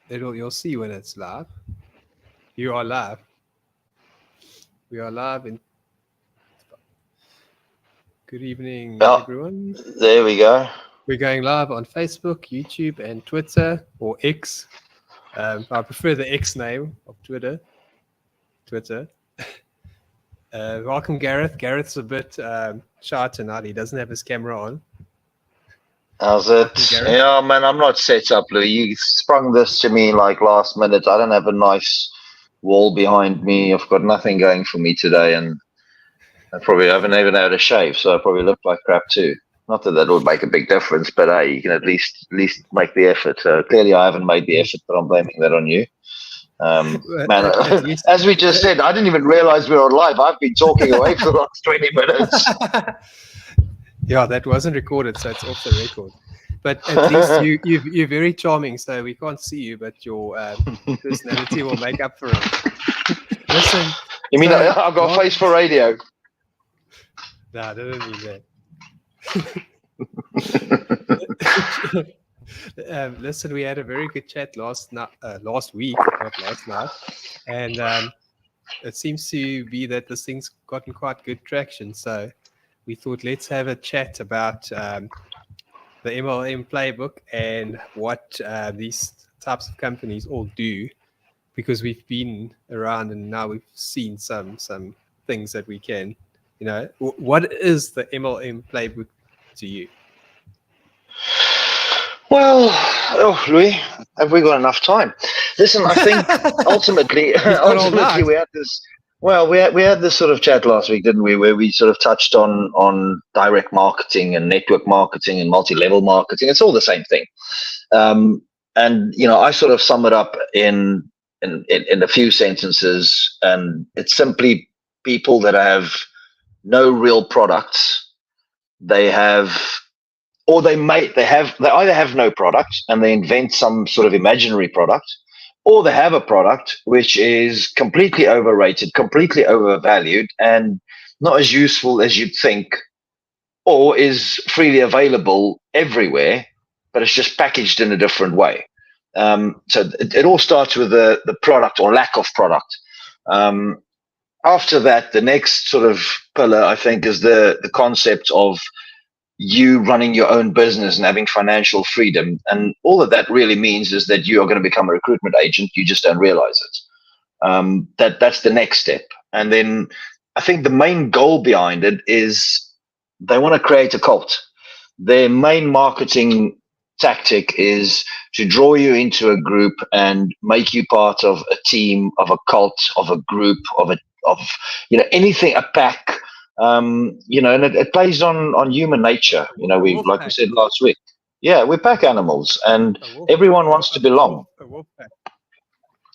You'll see when it's live. You are live. We are live. And good evening, everyone. There we go. We're going live on Facebook, YouTube, and Twitter, or X. I prefer the X name of Twitter. Welcome, Gareth. Gareth's a bit shy tonight. He doesn't have his camera on. How's it? Yeah, man, I'm not set up, Louis. You sprung this to me like last minute. I don't have a nice wall behind me. I've got nothing going for me today, and I probably haven't even had a shave, so I probably look like crap too. Not that would make a big difference, but hey, you can at least make the effort. Clearly, I haven't made the effort, but I'm blaming that on you. Man, as we just said, I didn't even realize we were on live. I've been talking away for the last 20 minutes. Yeah, that wasn't recorded, so it's off the record. But at least you're very charming, so we can't see you, but your personality will make up for it. Listen. You mean I've got a face for radio? No, I didn't mean that. Listen, we had a very good chat last week, not last night, and it seems to be that this thing's gotten quite good traction. So we thought, let's have a chat about the MLM playbook and what these types of companies all do, because we've been around and now we've seen some things that we can, what is the MLM playbook to you? Well, Louis, have we got enough time? Listen, I think ultimately we had this. Well, we had this sort of chat last week, didn't we? Where we sort of touched on direct marketing and network marketing and multi-level marketing. It's all the same thing. And I sort of sum it up in a few sentences, and it's simply people that have no real products. They either have no product and they invent some sort of imaginary product, or they have a product which is completely overrated, completely overvalued, and not as useful as you'd think, or is freely available everywhere, but it's just packaged in a different way. So it all starts with the product or lack of product. After that, the next sort of pillar, I think, is the concept of you running your own business and having financial freedom. And all that really means is that you are going to become a recruitment agent. You just don't realize it. That's the next step. And then I think the main goal behind it is they want to create a cult. Their main marketing tactic is to draw you into a group and make you part of a team, of a cult, of a group, of anything, a pack. And it plays on human nature. We said last week. Yeah, we're pack animals, and everyone wants to belong.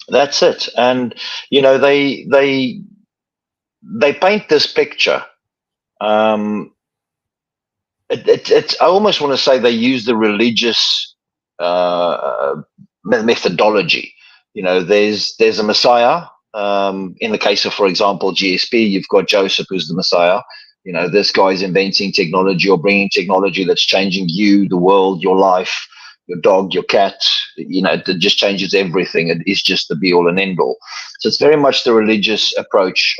That's it. And they paint this picture. It's I almost want to say they use the religious methodology. There's a Messiah. In the case of, for example, GSP, you've got Joseph, who's the Messiah. This guy's inventing technology or bringing technology that's changing you, the world, your life, your dog, your cat. It just changes everything. It is just the be all and end all. So it's very much the religious approach,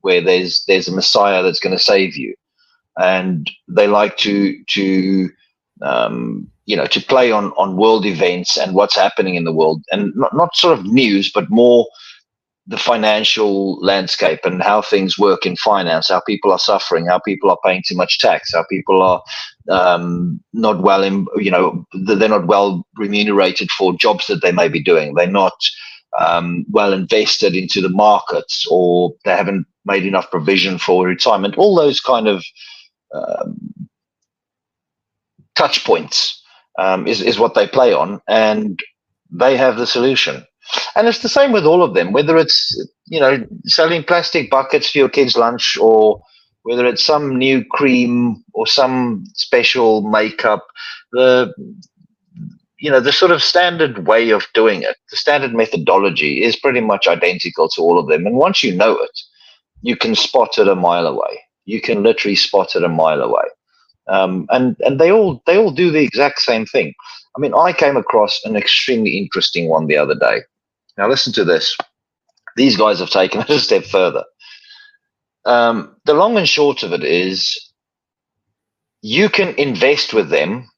where there's a Messiah that's going to save you, and they like to play on world events and what's happening in the world, and not sort of news, but more the financial landscape and how things work in finance, how people are suffering, how people are paying too much tax, how people are not well, they're not well remunerated for jobs that they may be doing. They're not well invested into the markets, or they haven't made enough provision for retirement. All those kind of touch points is what they play on, and they have the solution. And it's the same with all of them, whether it's, selling plastic buckets for your kids' lunch, or whether it's some new cream or some special makeup. The sort of standard way of doing it, the standard methodology is pretty much identical to all of them. And once you know it, you can spot it a mile away. You can literally spot it a mile away. And they all do the exact same thing. I mean, I came across an extremely interesting one the other day. Now, listen to this. These guys have taken it a step further. The long and short of it is, you can invest with them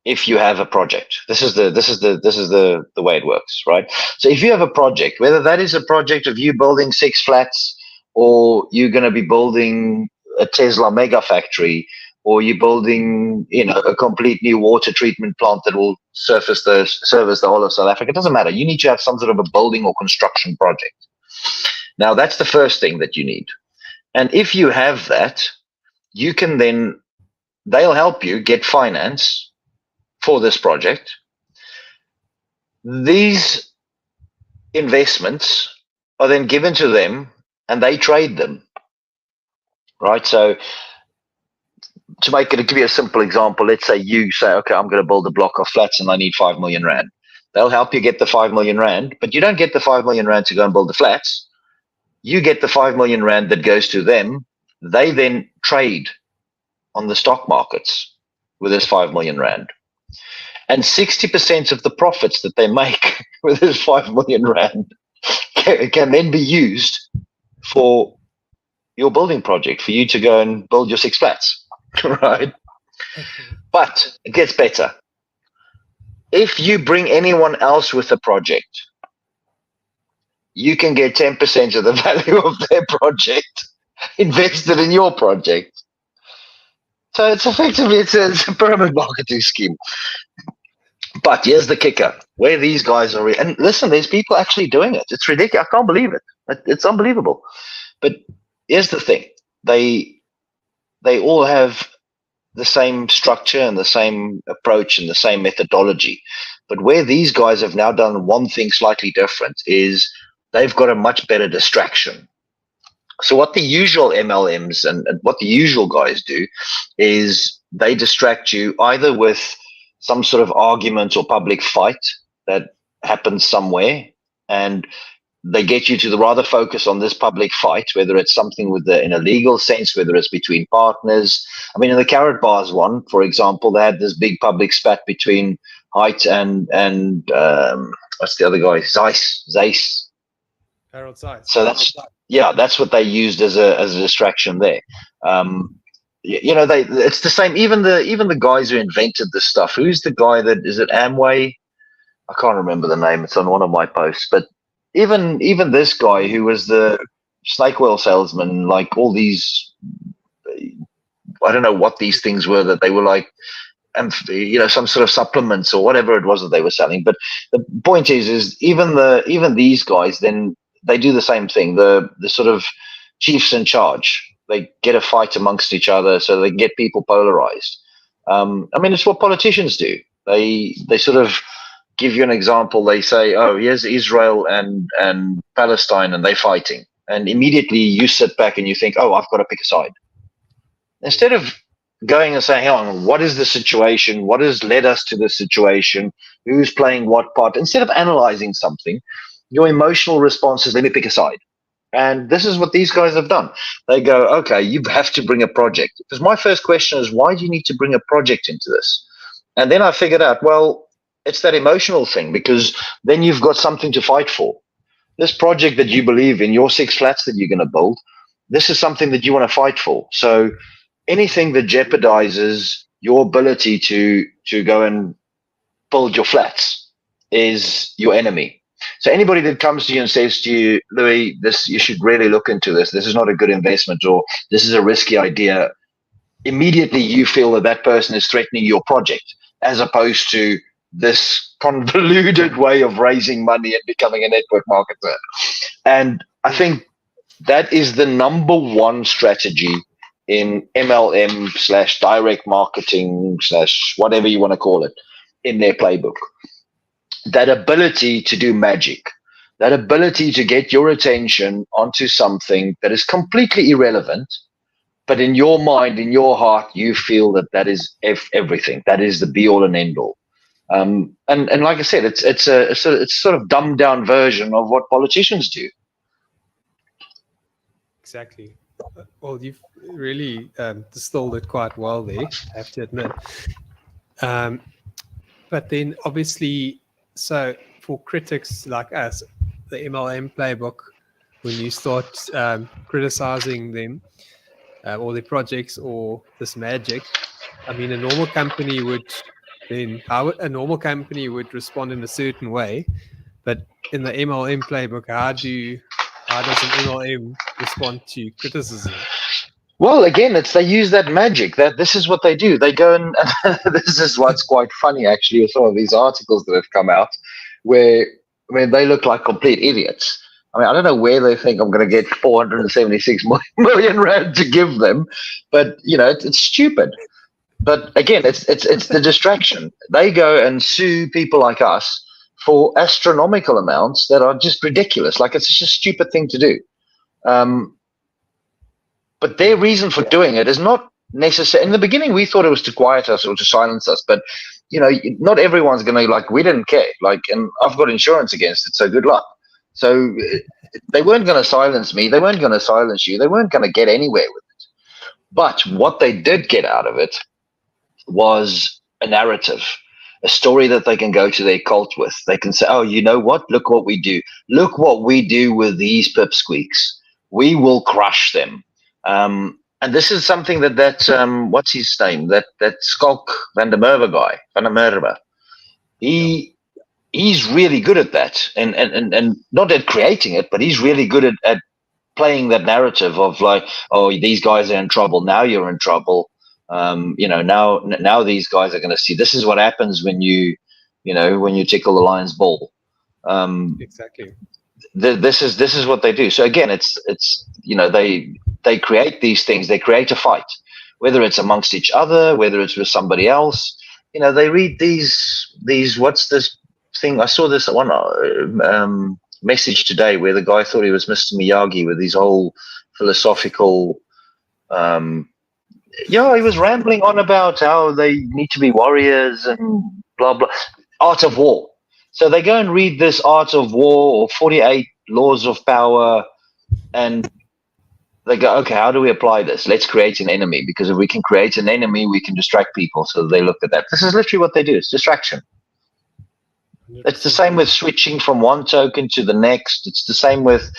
if you have a project. This is the way it works, right? So if you have a project, whether that is a project of you building 6 flats, or you're going to be building a Tesla mega factory, or you're building, a complete new water treatment plant that will service the whole of South Africa, it doesn't matter. You need to have some sort of a building or construction project. Now, that's the first thing that you need. And if you have that, you can then, they'll help you get finance for this project. These investments are then given to them and they trade them, right? So to give you a simple example, let's say you say, okay, I'm going to build a block of flats and I need 5 million rand. They'll help you get the 5 million rand, but you don't get the 5 million rand to go and build the flats. You get the 5 million rand that goes to them. They then trade on the stock markets with this 5 million rand. And 60% of the profits that they make with this 5 million rand can then be used for your building project, for you to go and build your 6 flats, right? Okay. But it gets better. If you bring anyone else with a project, you can get 10% of the value of their project invested in your project. So it's effectively, it's a pyramid marketing scheme. But here's the kicker, where these guys are, and listen, there's people actually doing it. It's ridiculous. I can't believe it. It's unbelievable. But here's the thing, they all have the same structure and the same approach and the same methodology. But where these guys have now done one thing slightly different is they've got a much better distraction. So what the usual MLMs and what the usual guys do is they distract you either with some sort of argument or public fight that happens somewhere, and they get you to rather focus on this public fight, whether it's something in a legal sense, whether it's between partners. I mean, in the Carrot Bars one, for example, they had this big public spat between Height and what's the other guy? Zeiss. Harold Zeiss. So that's what they used as a distraction there. It's the same. Even the guys who invented this stuff. Who's the guy that is it? Amway? I can't remember the name. It's on one of my posts. But even this guy who was the snake oil salesman, like all these, I don't know what these things were that they were like, some sort of supplements or whatever it was that they were selling. But the point is even these guys, then they do the same thing. The sort of chiefs in charge, they get a fight amongst each other so they get people polarized. I mean, it's what politicians do. They sort of give you an example. They say, oh, here's Israel and Palestine and they're fighting. And immediately you sit back and you think, oh, I've got to pick a side. Instead of going and saying, hang on, what is the situation? What has led us to this situation? Who's playing what part? Instead of analyzing something, your emotional response is, let me pick a side. And this is what these guys have done. They go, okay, you have to bring a project. Because my first question is, why do you need to bring a project into this? And then I figured out, well, it's that emotional thing, because then you've got something to fight for. This project that you believe in, your 6 flats that you're going to build, this is something that you want to fight for. So anything that jeopardizes your ability to go and build your flats is your enemy. So anybody that comes to you and says to you, Louis, you should really look into this. This is not a good investment, or this is a risky idea. Immediately you feel that person is threatening your project, as opposed to this convoluted way of raising money and becoming a network marketer. And I think that is the number one strategy in MLM / direct marketing / whatever you want to call it in their playbook. That ability to do magic, that ability to get your attention onto something that is completely irrelevant, but in your mind, in your heart, you feel that is everything. That is the be all and end all. And like I said, it's sort of dumbed down version of what politicians do. Exactly. Well, you've really distilled it quite well there, I have to admit. But then obviously, so for critics like us, the MLM playbook, when you start criticizing them or their projects or this magic, I mean, a normal company would a normal company would respond in a certain way, but in the MLM playbook, how does an MLM respond to criticism? Well, again, they use that magic. That this is what they do. They go and this is what's quite funny actually with some of these articles that have come out, where they look like complete idiots. I mean, I don't know where they think I'm going to get 476 million rand to give them, but it's stupid. But again, it's the distraction. They go and sue people like us for astronomical amounts that are just ridiculous. Like, it's just a stupid thing to do. But their reason for doing it is not necessary. In the beginning, we thought it was to quiet us or to silence us. But not everyone's going to, like, we didn't care. Like, and I've got insurance against it, so good luck. So they weren't going to silence me. They weren't going to silence you. They weren't going to get anywhere with it. But what they did get out of it was a narrative, a story that they can go to their cult with. They can say, oh, you know what? Look what we do. Look what we do with these pipsqueaks. We will crush them. And this is something that what's his name? That Skalk van der Merwe guy, van der Merwe. He's really good at that, and not at creating it, but he's really good at playing that narrative of like, oh, these guys are in trouble. Now you're in trouble. Now these guys are going to see. This is what happens when you tickle the lion's ball. Exactly. This is what they do. So again, it's they create these things. They create a fight, whether it's amongst each other, whether it's with somebody else. They read these. What's this thing? I saw this one message today where the guy thought he was Mr. Miyagi with his whole philosophical. He was rambling on about how they need to be warriors and blah blah. Art of War. So they go and read this Art of War or 48 Laws of Power, and they go, okay, how do we apply this? Let's create an enemy, because if we can create an enemy, we can distract people. So they looked at that. This is literally what they do. It's distraction. It's the same with switching from one token to the next. It's the same with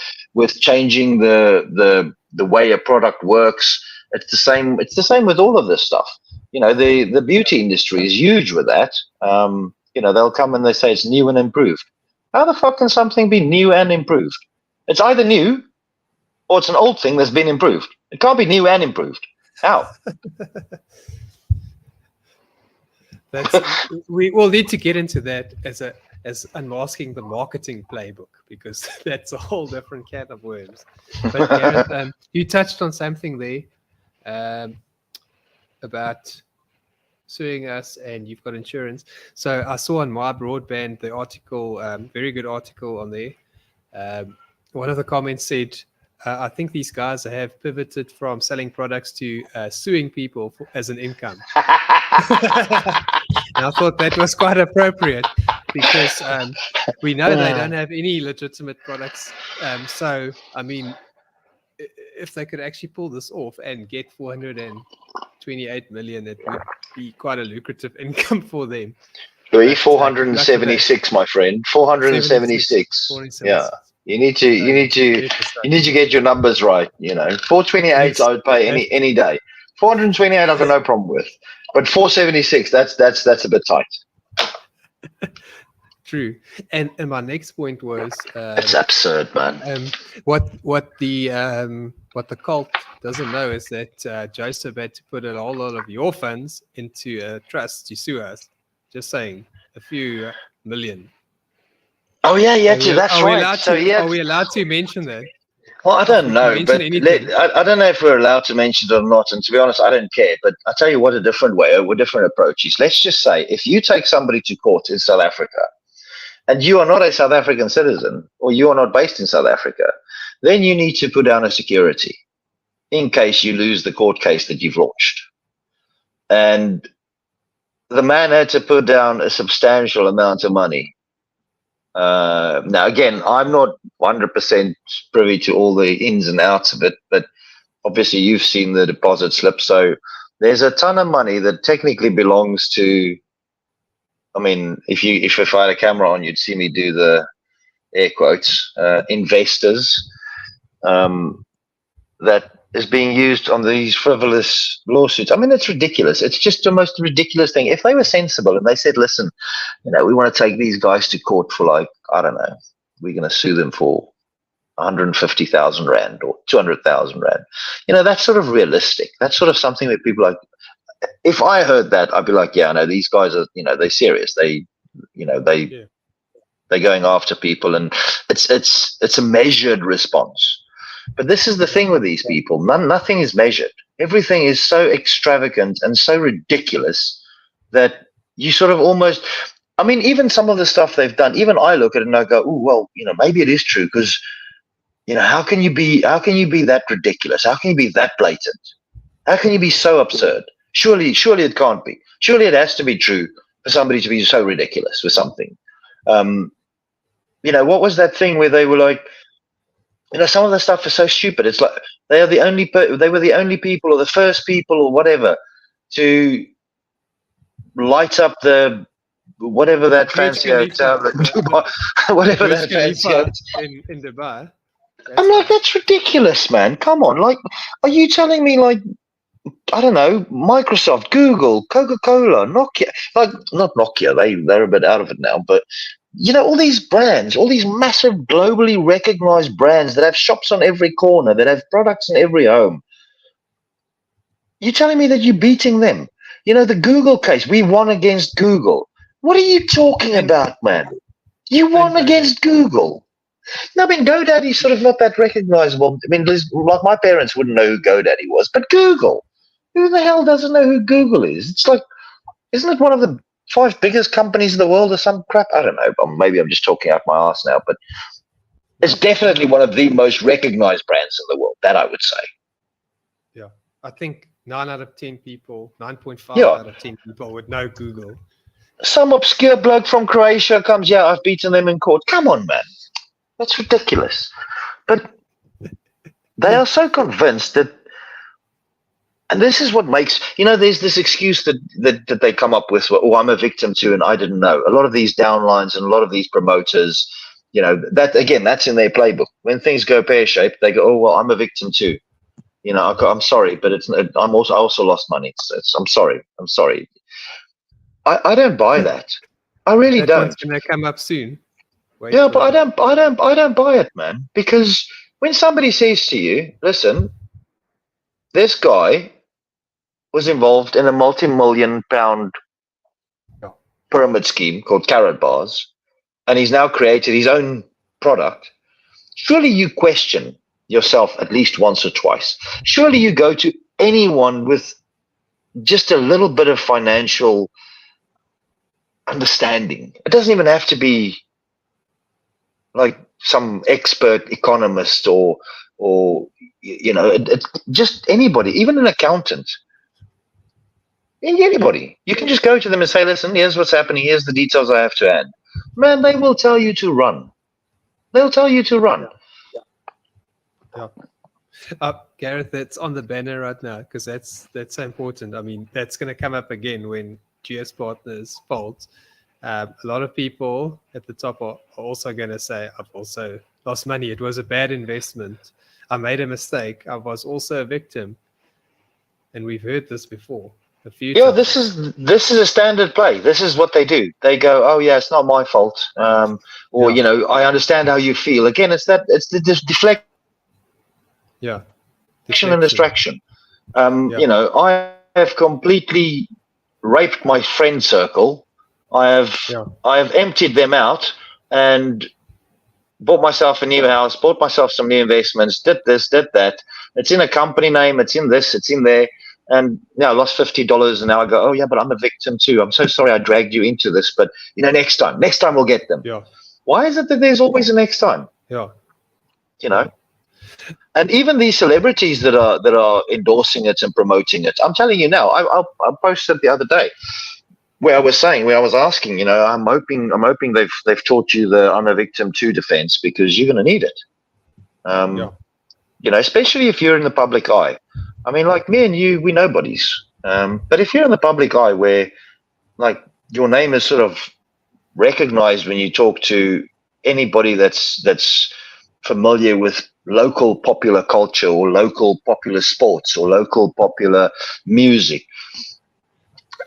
changing the way a product works. It's the same. It's the same with all of this stuff. The beauty industry is huge with that. They'll come and they say it's new and improved. How the fuck can something be new and improved? It's either new or it's an old thing that's been improved. It can't be new and improved. How? We will need to get into that as unmasking the marketing playbook, because that's a whole different can of worms. But Gareth, you touched on something there about suing us, and you've got insurance. So I saw on My Broadband the article, very good article on there. One of the comments said, I think these guys have pivoted from selling products to suing people as an income. And I thought that was quite appropriate, because we know they don't have any legitimate products. So, I mean, if they could actually pull this off and get 428 million, it would be quite a lucrative income for them. 476, my friend. 476. Yeah. You need to get your numbers right. 428 I would pay any day. 428 I've got no problem with, but 476 that's a bit tight. True. And my next point was it's absurd, man. What the cult doesn't know is that Joseph had to put a whole lot of your funds into a trust to sue us. Just saying, a few million. Oh yeah, that's right. Are we allowed to mention that? Well, I don't know, but I don't know if we're allowed to mention it or not. And to be honest, I don't care. But I'll tell you what a different approach is. Let's just say if you take somebody to court in South Africa and you are not a South African citizen, or you are not based in South Africa, then you need to put down a security in case you lose the court case that you've launched. And the man had to put down a substantial amount of money. Now, again, I'm not 100% privy to all the ins and outs of it, but obviously you've seen the deposit slip. So there's a ton of money that technically belongs to, I mean, if I had a camera on, you'd see me do the air quotes, investors, that is being used on these frivolous lawsuits. I mean, it's ridiculous. It's just the most ridiculous thing. If they were sensible and they said, listen, we want to take these guys to court for, like, I don't know, we're going to sue them for 150,000 Rand or 200,000 Rand. That's sort of realistic. That's sort of something that people like. If I heard that, I'd be like, yeah, no, these guys are, they're serious. They're going after people, and it's a measured response. But this is the thing with these people. Nothing is measured. Everything is so extravagant and so ridiculous that you sort of almost, I mean, even some of the stuff they've done, even I look at it and I go, oh, well, maybe it is true, because, how can you be that ridiculous? How can you be that blatant? How can you be so absurd? Surely it can't be. Surely it has to be true for somebody to be so ridiculous with something. What was that thing where they were like, some of the stuff is so stupid. It's like they were the only people, or the first people, or whatever, to light up the whatever that fancy hotel, whatever that fancy hotel in Dubai. I'm like, that's ridiculous, man. Come on, like, are you telling me, like, I don't know, Microsoft, Google, Coca-Cola, Nokia, like, not Nokia, they're a bit out of it now, but all these brands, all these massive globally recognized brands that have shops on every corner, that have products in every home. You're telling me that you're beating them? The Google case, we won against Google. What are you talking about, man? You won against Google. No, I mean, GoDaddy's sort of not that recognizable. I mean, like, my parents wouldn't know who GoDaddy was, but Google, who the hell doesn't know who Google is? It's like, isn't it one of the 5 biggest companies in the world or some crap? I don't know. Maybe I'm just talking out my ass now, but it's definitely one of the most recognized brands in the world, that I would say. Yeah. I think 9 out of 10 people, 9.5 out of 10 people would know Google. Some obscure bloke from Croatia comes, yeah, I've beaten them in court. Come on, man. That's ridiculous. But they are so convinced that, and this is what makes, there's this excuse that they come up with, oh, I'm a victim too, and I didn't know. A lot of these downlines and a lot of these promoters, that, again, that's in their playbook. When things go pear-shaped, they go, oh, well, I'm a victim too. I'm sorry, but I also lost money. I'm sorry. I don't buy that. I really don't. It's going to come up soon. But I don't buy it, man. Because when somebody says to you, listen, this guy was involved in a multi-million-pound pyramid scheme called Carrot Bars, and he's now created his own product, surely you question yourself at least once or twice. Surely you go to anyone with just a little bit of financial understanding. It doesn't even have to be like some expert economist or just anybody, even an accountant. Anybody. You can just go to them and say, listen, here's what's happening, here's the details I have to add. Man, they will tell you to run. They'll tell you to run. Yeah. Gareth, that's on the banner right now, because that's so important. I mean, that's going to come up again when GS Partners folds. A lot of people at the top are also going to say, I've also lost money. It was a bad investment. I made a mistake. I was also a victim. And we've heard this before a few times. This is a standard play. This is what they do. They go, oh yeah, it's not my fault. I understand how you feel. Again, it's the deflection. Yeah. And distraction. I have completely raped my friend circle. I have emptied them out and bought myself a new house, bought myself some new investments, did this, did that. It's in a company name, it's in this, it's in there. And I lost $50 and now I go, oh yeah, but I'm a victim too. I'm so sorry I dragged you into this, but next time we'll get them. Yeah. Why is it that there's always a next time? Yeah. And even these celebrities that are endorsing it and promoting it, I'm telling you now, I posted the other day where I was asking, I'm hoping they've taught you the I'm a victim too defense, because you're going to need it. especially if you're in the public eye. I mean, like me and you, we're nobodies. But if you're in the public eye where like your name is sort of recognized when you talk to anybody that's familiar with local popular culture or local popular sports or local popular music,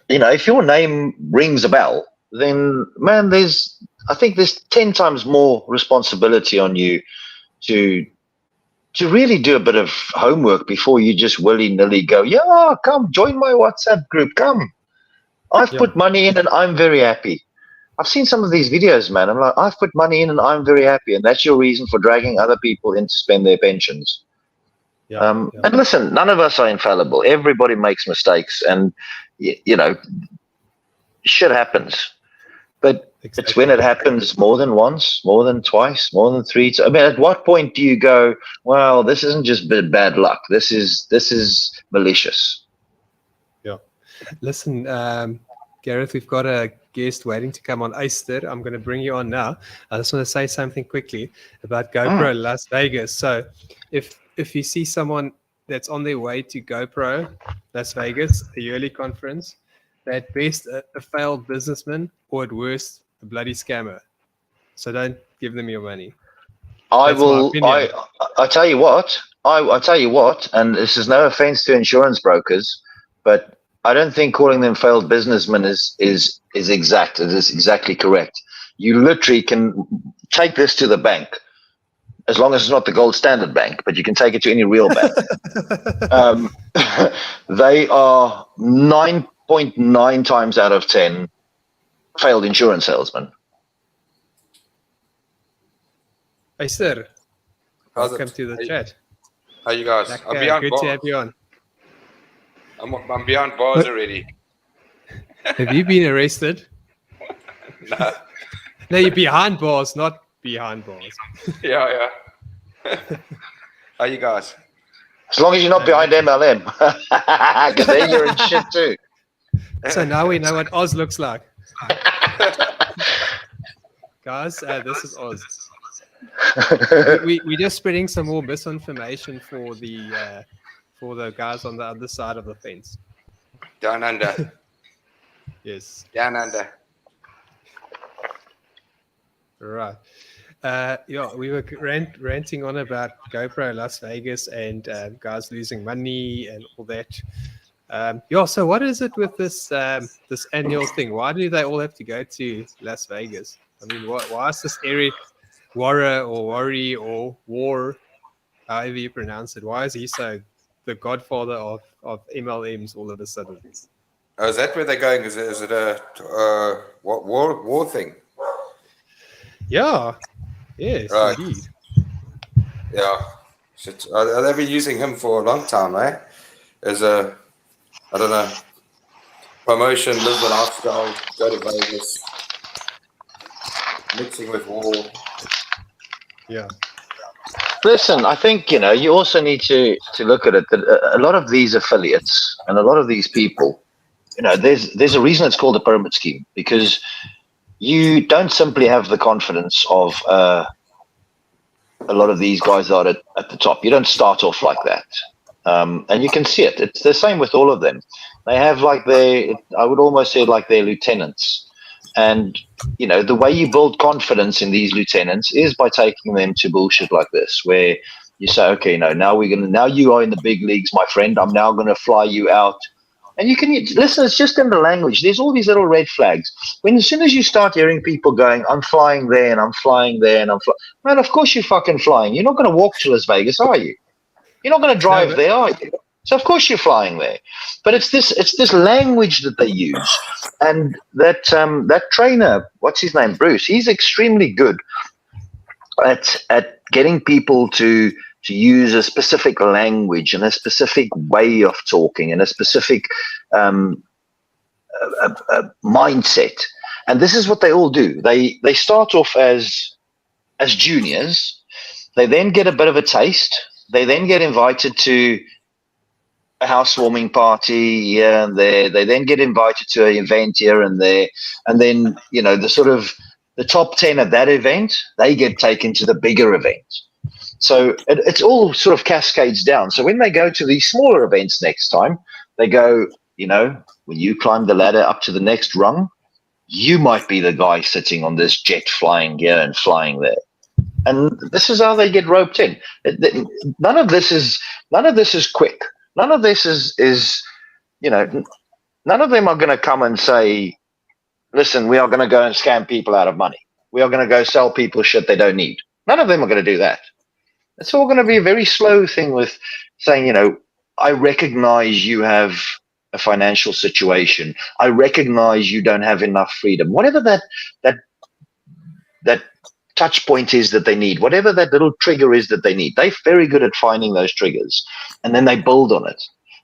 if your name rings a bell, then man, I think there's 10 times more responsibility on you to really do a bit of homework before you just willy-nilly go, yeah, come join my WhatsApp group, come. I've put money in and I'm very happy. I've seen some of these videos, man. I'm like, I've put money in and I'm very happy. And that's your reason for dragging other people in to spend their pensions. And listen, none of us are infallible. Everybody makes mistakes and, shit happens. But it's when it happens more than once, more than twice, more than three. I mean, at what point do you go, well, this isn't just bad luck. This is malicious. Yeah. Listen, Gareth, we've got a guest waiting to come on. Easter, I'm going to bring you on now. I just want to say something quickly about GoPro Las Vegas. So if you see someone that's on their way to GoPro Las Vegas, a yearly conference, at best a failed businessman or at worst a bloody scammer. So don't give them your money. I tell you what, and this is no offense to insurance brokers, but I don't think calling them failed businessmen is exact. It is exactly correct. You literally can take this to the bank, as long as it's not the gold standard bank, but you can take it to any real bank. They are 9.9 times out of 10 failed insurance salesmen. Hey, sir. Welcome to the chat. How you guys? I'm beyond good bars. to have you on. I'm beyond bars already. Have you been arrested? No. No, you're behind bars, not behind bars. Yeah. How you guys? As long as you're not behind MLM. Because then you're in shit too. So now we know what Oz looks like. Guys, this is Oz. We're just spreading some more misinformation for the guys on the other side of the fence. Down under. Yes. Down under. Right. We were ranting on about GoPro Las Vegas and guys losing money and all that. So what is it with this annual thing? Why do they all have to go to Las Vegas? I mean, why is this Eric Warra or Worry or War, however you pronounce it, why is he so the godfather of MLMs all of a sudden? Oh, is that where they're going? Is it a war thing? Yeah. Yes, right. Indeed. Yeah. They've been using him for a long time, eh? As a, I don't know, promotion, live the lifestyle, go to Vegas, mixing with war. Yeah. Listen, I think, you also need to look at it that a lot of these affiliates and a lot of these people, there's a reason it's called a pyramid scheme, because you don't simply have the confidence of a lot of these guys that are at the top. You don't start off like that. And you can see it. It's the same with all of them. They have I would almost say like their lieutenants. And, the way you build confidence in these lieutenants is by taking them to bullshit like this, where you say, okay, now you are in the big leagues, my friend. I'm now going to fly you out. And you can listen, it's just in the language. There's all these little red flags. As soon as you start hearing people going, I'm flying there and I'm flying there and I'm flying. Man, of course you're fucking flying. You're not going to walk to Las Vegas, are you? You're not going to drive there, are you? So of course you're flying there. But it's this language that they use. And that trainer, what's his name, Bruce, he's extremely good at getting people to use a specific language and a specific way of talking and a specific mindset. And this is what they all do. They start off as juniors. They then get a bit of a taste. They then get invited to a housewarming party here and there. They then get invited to an event here and there. And then, the top 10 at that event, they get taken to the bigger event. So it's all sort of cascades down. So when they go to these smaller events next time, they go, when you climb the ladder up to the next rung, you might be the guy sitting on this jet flying here and flying there. And this is how they get roped in. None of this is quick. None of this is none of them are going to come and say, listen, we are going to go and scam people out of money. We are going to go sell people shit they don't need. None of them are going to do that. It's all going to be a very slow thing with saying, I recognize you have a financial situation. I recognize you don't have enough freedom. Whatever that touch point is that they need, whatever that little trigger is that they need, they're very good at finding those triggers, and then they build on it.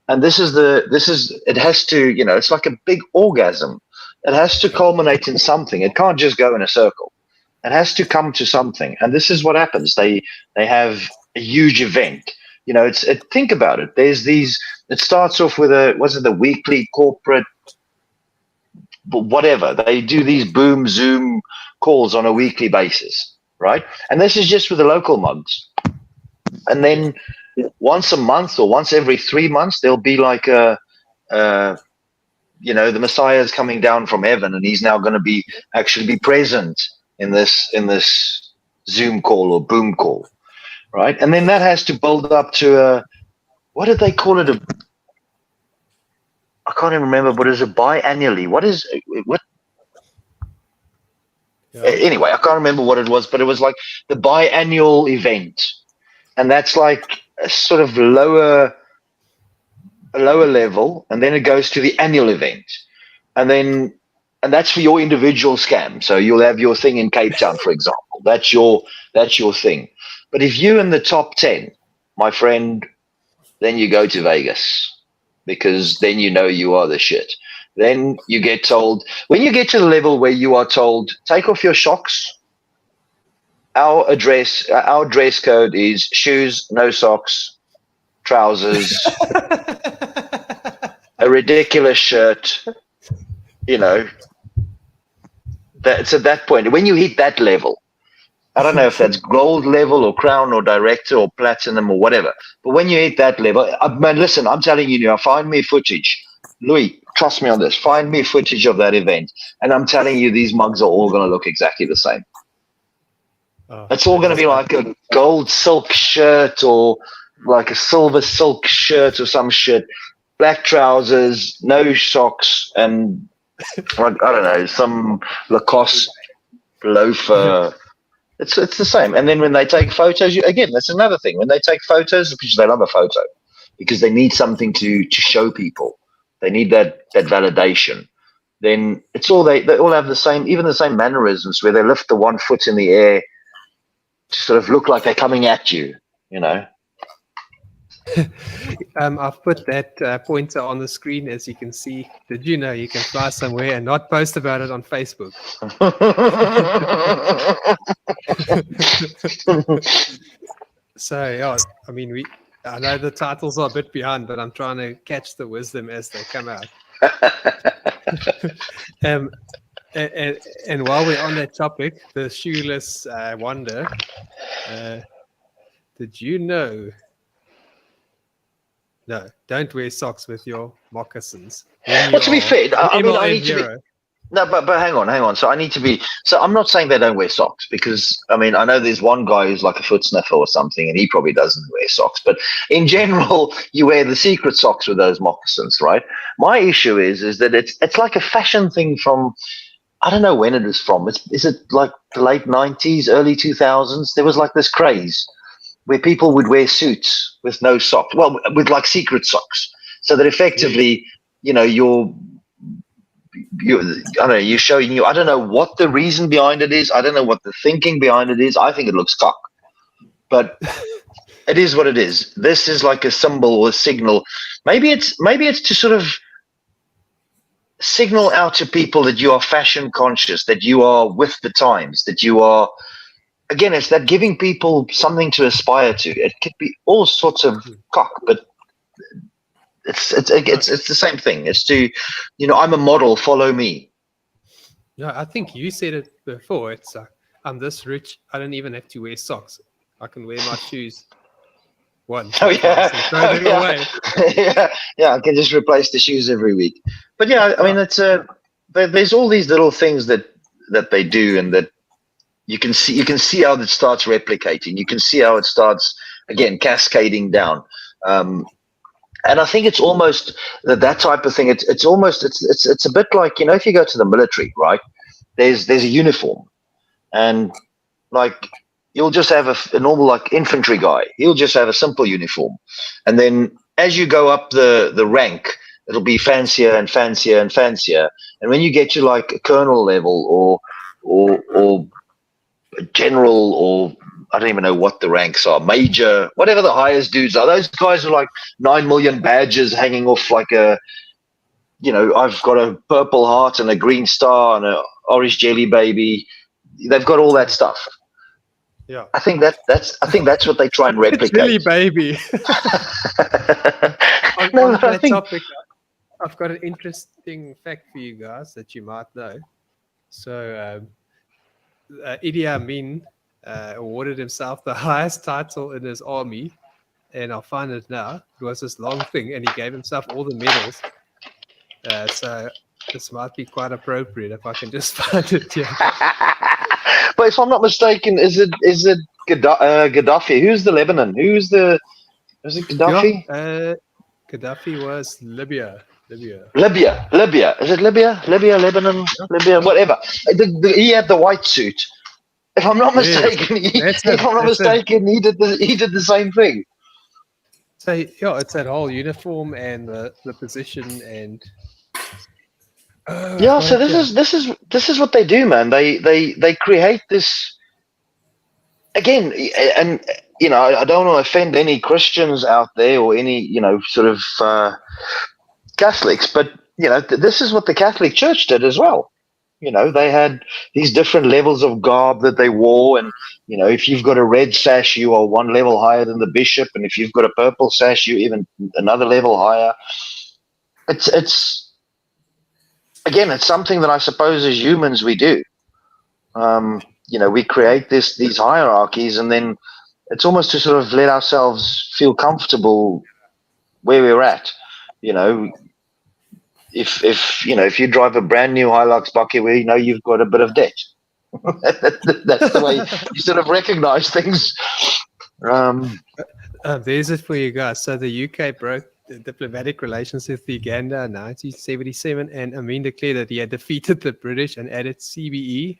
And it has to, it's like a big orgasm. It has to culminate in something. It can't just go in a circle. It has to come to something. And this is what happens. They have a huge event. Think about it. It starts off with the weekly corporate, whatever. They do these boom Zoom calls on a weekly basis, right? And this is just with the local mugs. And then once a month or once every 3 months, there'll be like the Messiah is coming down from heaven, and he's now going to actually be present in this Zoom call or boom call, right? And then that has to build up to what did they call it? I can't even remember. What is it? Biannually? What? Yeah. Anyway, I can't remember what it was, but it was like the biannual event, and that's like a sort of lower level, and then it goes to the annual event, and that's for your individual scam. So you'll have your thing in Cape Town, for example. That's your thing. But if you're in the top 10, my friend, then you go to Vegas, because then you are the shit. Then you get told, when you get to the level where you are told, take off your socks. Our dress code is shoes, no socks, trousers, a ridiculous shirt. That's at that point. When you hit that level, I don't know if that's gold level or crown or director or platinum or whatever, but when you hit that level, man, listen, I'm telling you now, find me footage. Louis, trust me on this. Find me footage of that event, and I'm telling you, these mugs are all going to look exactly the same. It's all going to be like a gold silk shirt or like a silver silk shirt or some shit, black trousers, no socks, and I don't know, some Lacoste loafer. It's the same. And then when they take photos, again, that's another thing. When they take photos, because they love a photo, because they need something to show people. They need that validation. Then it's all they all have the same mannerisms, where they lift the one foot in the air to sort of look like they're coming at you, I've put that pointer on the screen, as you can see. Did you know you can fly somewhere and not post about it on Facebook? So yeah, I mean, I know the titles are a bit behind, but I'm trying to catch the wisdom as they come out. And while we're on that topic, the shoeless wonder, did you know? No, don't wear socks with your moccasins. Well, to be fair, I need to be. No, but hang on. So I need to be. So I'm not saying they don't wear socks, because I know there's one guy who's like a foot sniffer or something, and he probably doesn't wear socks. But in general, you wear the secret socks with those moccasins, right? My issue is that it's like a fashion thing from, I don't know when it is from. Is it like the late 90s, early 2000s? There was like this craze where people would wear suits with no socks, well, with like secret socks, so that effectively, you're showing you. I don't know what the reason behind it is. I don't know what the thinking behind it is. I think it looks cock, but it is what it is. This is like a symbol or a signal. Maybe it's to sort of signal out to people that you are fashion conscious, that you are with the times, that you are. Again, it's that giving people something to aspire to. It could be all sorts of cock, but it's the same thing. It's to, I'm a model, follow me. No, I think you said it before. It's I'm this rich, I don't even have to wear socks. I can wear my shoes once. Oh yeah, and throw them away. yeah. I can just replace the shoes every week. But yeah, I mean, it's there's all these little things that they do, and that you can see how it starts replicating. You can see how it starts again cascading down. And I think it's almost that type of thing. It's almost it's a bit like, you know, if you go to the military, right? There's a uniform, and like you'll just have a normal like infantry guy. He'll just have a simple uniform, and then as you go up the rank, it'll be fancier and fancier and fancier. And when you get to like a colonel level or a general, or I don't even know what the ranks are, major, whatever the highest dudes are, those guys are like 9 million badges hanging off like a, you know, I've got a purple heart and a green star and a orange jelly baby. They've got all that stuff. Yeah, I think that's what they try and replicate. Jelly baby. on that topic, I've got an interesting fact for you guys that you might know. So, Idi Amin awarded himself the highest title in his army, and I'll find it now. It was this long thing, and he gave himself all the medals. So this might be quite appropriate if I can just find it here. But if I'm not mistaken, is it Gaddafi? Who's the Lebanon? Is it Gaddafi? Yeah, Gaddafi was Libya. Libya. Is it Libya? Lebanon, Libya, whatever. He had the white suit. If I'm not mistaken, he did the same thing. So yeah, it's that whole uniform and the position and. Yeah, so this is what they do, man. They create this again, and you know, I don't want to offend any Christians out there or any, you know, sort of Catholics, but you know, this is what the Catholic Church did as well. You know, they had these different levels of garb that they wore, and you know, if you've got a red sash, you are one level higher than the bishop, and if you've got a purple sash, you're even another level higher. It's again, it's something that I suppose as humans we do. You know, we create these hierarchies, and then it's almost to sort of let ourselves feel comfortable where we're at. You know, if you drive a brand new Hilux bucket, where you know you've got a bit of debt. That's the way you sort of recognize things. There's it for you guys. So the UK broke diplomatic relations with Uganda in 1977, and Amin declared that he had defeated the British and added CBE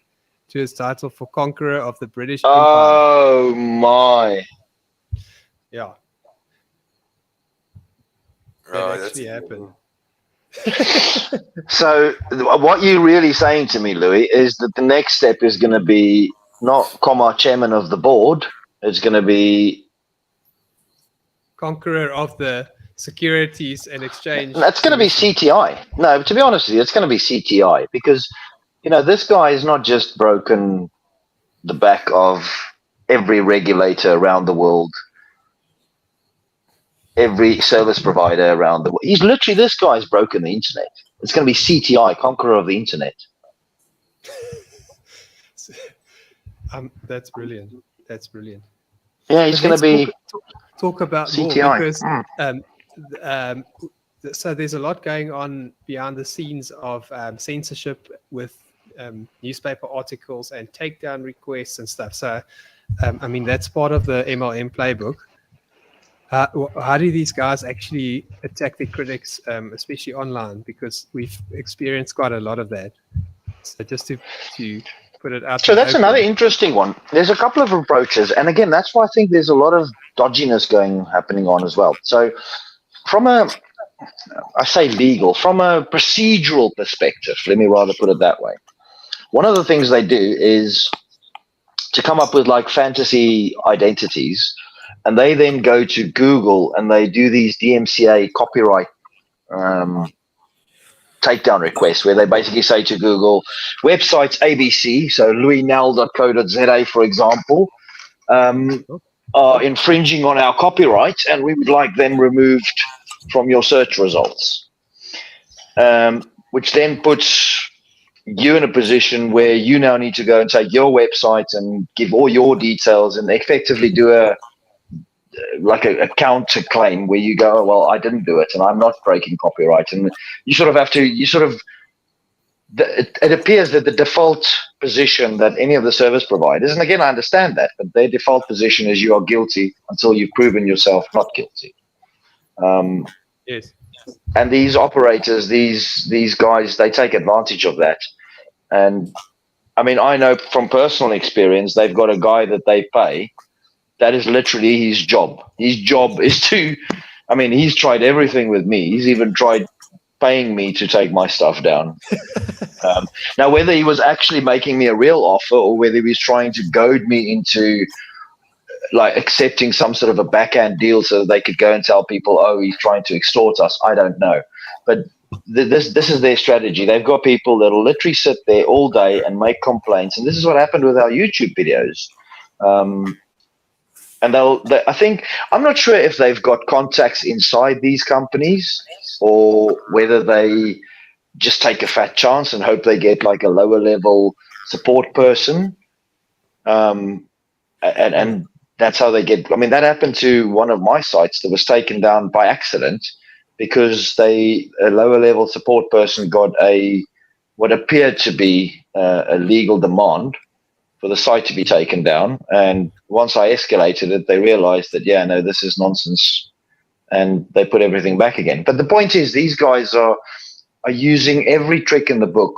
to his title for Conqueror of the British Empire. Oh my! Yeah, Right, that actually happened. So what you're really saying to me, Louis, is that the next step is going to be not chairman of the board. It's going to be Conqueror of the Securities and Exchange. That's going to be CTI. No, to be honest with you, it's going to be CTI, because you know, this guy has not just broken the back of every regulator around the world, every service provider around the world. He's literally, this guy's broken the internet. It's going to be CTI, Conqueror of the Internet. That's brilliant. Yeah, he's going to be talk about CTI. More because so there's a lot going on behind the scenes of censorship with newspaper articles and takedown requests and stuff. So, I mean, that's part of the MLM playbook. How do these guys actually attack the critics, especially online? Because we've experienced quite a lot of that. So just to put it out. So that's another interesting one. There's a couple of approaches, and again, that's why I think there's a lot of dodginess happening on as well. So from a procedural perspective, let me rather put it that way. One of the things they do is to come up with like fantasy identities, and they then go to Google and they do these DMCA copyright takedown requests, where they basically say to Google, websites ABC, so louisnell.co.za, for example, are infringing on our copyright, and we would like them removed from your search results. Which then puts, you're in a position where you now need to go and take your website and give all your details and effectively do a counter claim where you go, well, I didn't do it and I'm not breaking copyright. And you sort of have to, it appears that the default position that any of the service providers, and again, I understand that, but their default position is you are guilty until you've proven yourself not guilty. Yes. And these operators, these guys, they take advantage of that. And I mean, I know from personal experience, they've got a guy that they pay. That is literally his job. His job is to, I mean, he's tried everything with me. He's even tried paying me to take my stuff down. Now, whether he was actually making me a real offer or whether he was trying to goad me into like accepting some sort of a backhand deal so that they could go and tell people, oh, he's trying to extort us, I don't know. But this is their strategy. They've got people that will literally sit there all day and make complaints. And this is what happened with our YouTube videos. And I think, I'm not sure if they've got contacts inside these companies or whether they just take a fat chance and hope they get like a lower level support person. And that's how they get, I mean, that happened to one of my sites that was taken down by accident because a lower level support person got what appeared to be a legal demand for the site to be taken down. And once I escalated it, they realized that, yeah, no, this is nonsense. And they put everything back again. But the point is, these guys are using every trick in the book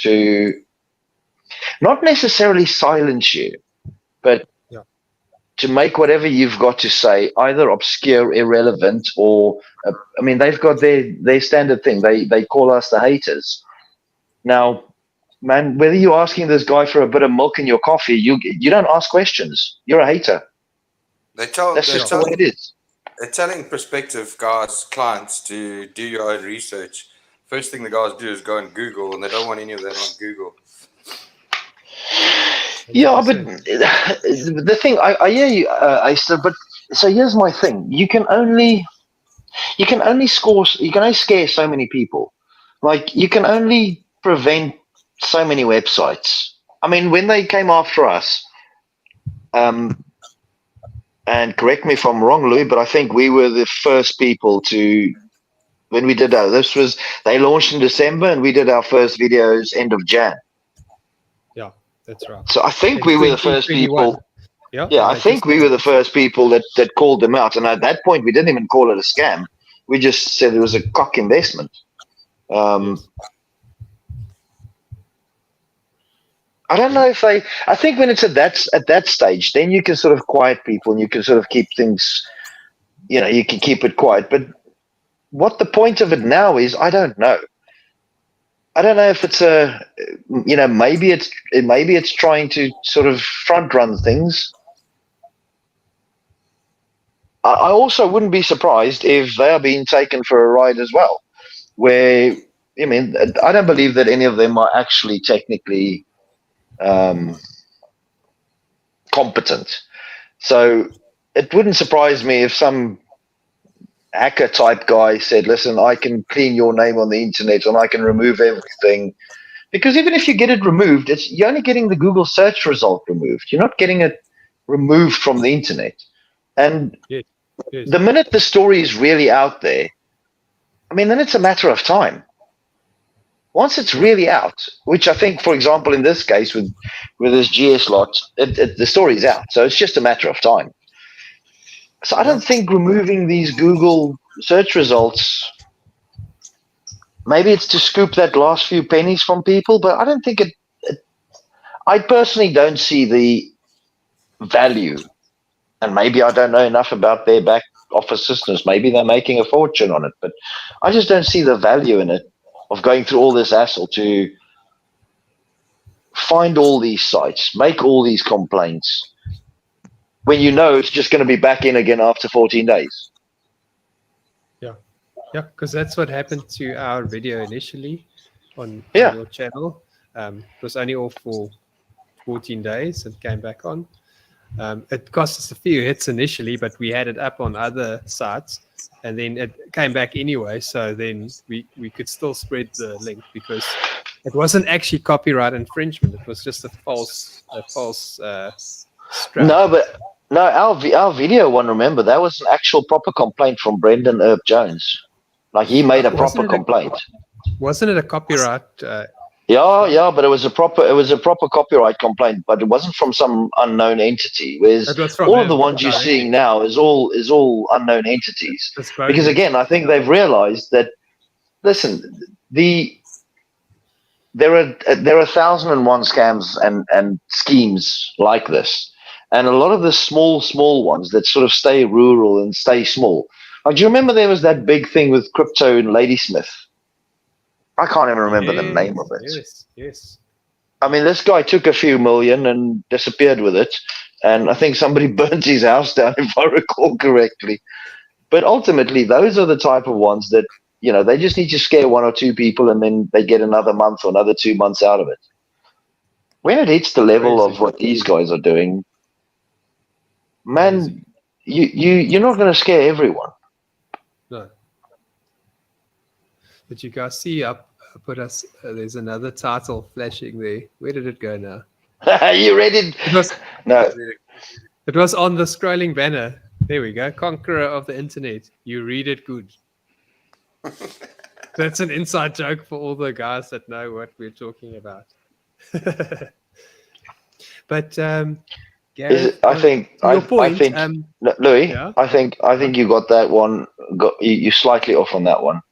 to not necessarily silence you, but to make whatever you've got to say either obscure, irrelevant, or, I mean, they've got their standard thing. They call us the haters. Now, man, whether you're asking this guy for a bit of milk in your coffee, you don't ask questions. You're a hater. That's just the way it is. They're telling prospective guys, clients, to do your own research. First thing the guys do is go on Google, and they don't want any of that on Google. Yeah, but the thing, I hear you, Acer, but so here's my thing. You can only scare so many people. Like, you can only prevent so many websites. I mean, when they came after us, and correct me if I'm wrong, Louis, but I think we were the first people to, when we did they launched in December and we did our first videos end of Jan. Yeah, that's right. So I think we were the first people. Yeah, I think we were the first people that called them out. And at that point, we didn't even call it a scam. We just said it was a cock investment. Yes. I don't know if I think when it's at that stage, then you can sort of quiet people and you can sort of keep things, you can keep it quiet. But what the point of it now is, I don't know. I don't know if it's maybe it's trying to sort of front run things. I also wouldn't be surprised if they are being taken for a ride as well, where, I mean, I don't believe that any of them are actually technically competent. So it wouldn't surprise me if some hacker type guy said, listen, I can clean your name on the internet and I can remove everything. Because even if you get it removed, you're only getting the Google search result removed. You're not getting it removed from the internet. And Yes. the minute the story is really out there, I mean, then it's a matter of time. Once it's really out, which I think, for example, in this case with this GS lot, the story's out. So it's just a matter of time. So I don't think removing these Google search results, maybe it's to scoop that last few pennies from people, but I don't think I personally don't see the value. And maybe I don't know enough about their back office systems. Maybe they're making a fortune on it, but I just don't see the value in it of going through all this hassle to find all these sites, make all these complaints, when you know it's just going to be back in again after 14 days. Yeah, because that's what happened to our video initially on your channel. It was only off for 14 days and came back on. It cost us a few hits initially, but we had it up on other sites, and then it came back anyway. So then we could still spread the link because It wasn't actually copyright infringement. It was just a false strap. No, but no, our video one. Remember, that was an actual proper complaint from Brendan Earp Jones. Like he made a proper complaint. Wasn't it a copyright? Yeah, but it was a proper copyright complaint, but it wasn't from some unknown entity. Whereas all of the ones you're seeing now is all unknown entities. Because again, I think they've realized that. Listen, there are 1,001 scams and schemes like this, and a lot of the small ones that sort of stay rural and stay small. Like, do you remember there was that big thing with crypto and Ladysmith? I can't even remember the name of it. Yes. I mean, this guy took a few million and disappeared with it, and I think somebody burnt his house down, if I recall correctly. But ultimately, those are the type of ones that, they just need to scare one or two people, and then they get another month or another 2 months out of it. When it hits the level of what these guys are doing, man, you're not going to scare everyone. No. But you guys see, there's another title flashing there. Where did it go now? You read it? No. It was on the scrolling banner. There we go. Conqueror of the internet. You read it good. That's an inside joke for all the guys that know what we're talking about. But Gareth, Louis, yeah? I think you got that one. You slightly off on that one,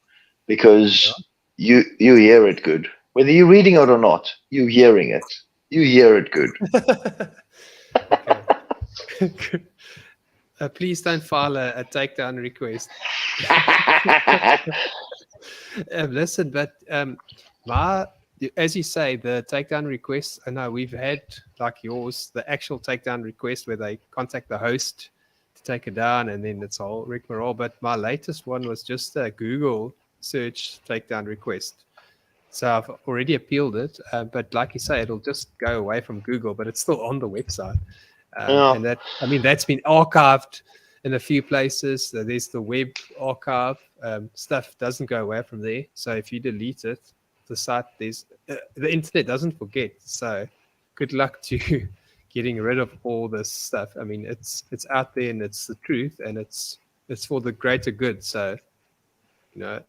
because you hear it good. Whether you're reading it or not, you're hearing it. You hear it good. Please don't file a takedown request. Listen, but as you say, the takedown requests, I know we've had, like yours, the actual takedown request where they contact the host to take it down, and then it's all rigmarole. But my latest one was just a Google search takedown request. So I've already appealed it, but like you say, it'll just go away from Google, but it's still on the website. And that's been archived in a few places. There's the web archive. Stuff doesn't go away from there. So if you delete it, the site, the internet doesn't forget. So good luck to getting rid of all this stuff. I mean, it's out there, and it's the truth, and it's for the greater good. So it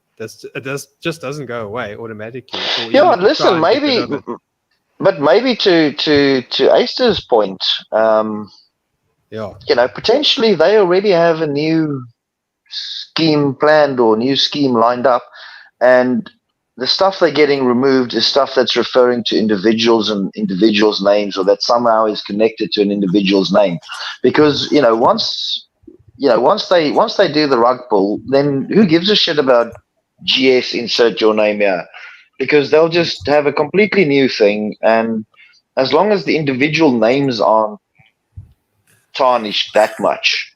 just doesn't go away automatically. Yeah, listen, maybe. But maybe to Aster's point, potentially they already have a new scheme planned or new scheme lined up, and the stuff they're getting removed is stuff that's referring to individuals and individuals' names, or that somehow is connected to an individual's name. Because once they do the rug pull, then who gives a shit about GS insert your name here? Because they'll just have a completely new thing, and as long as the individual names aren't tarnished that much,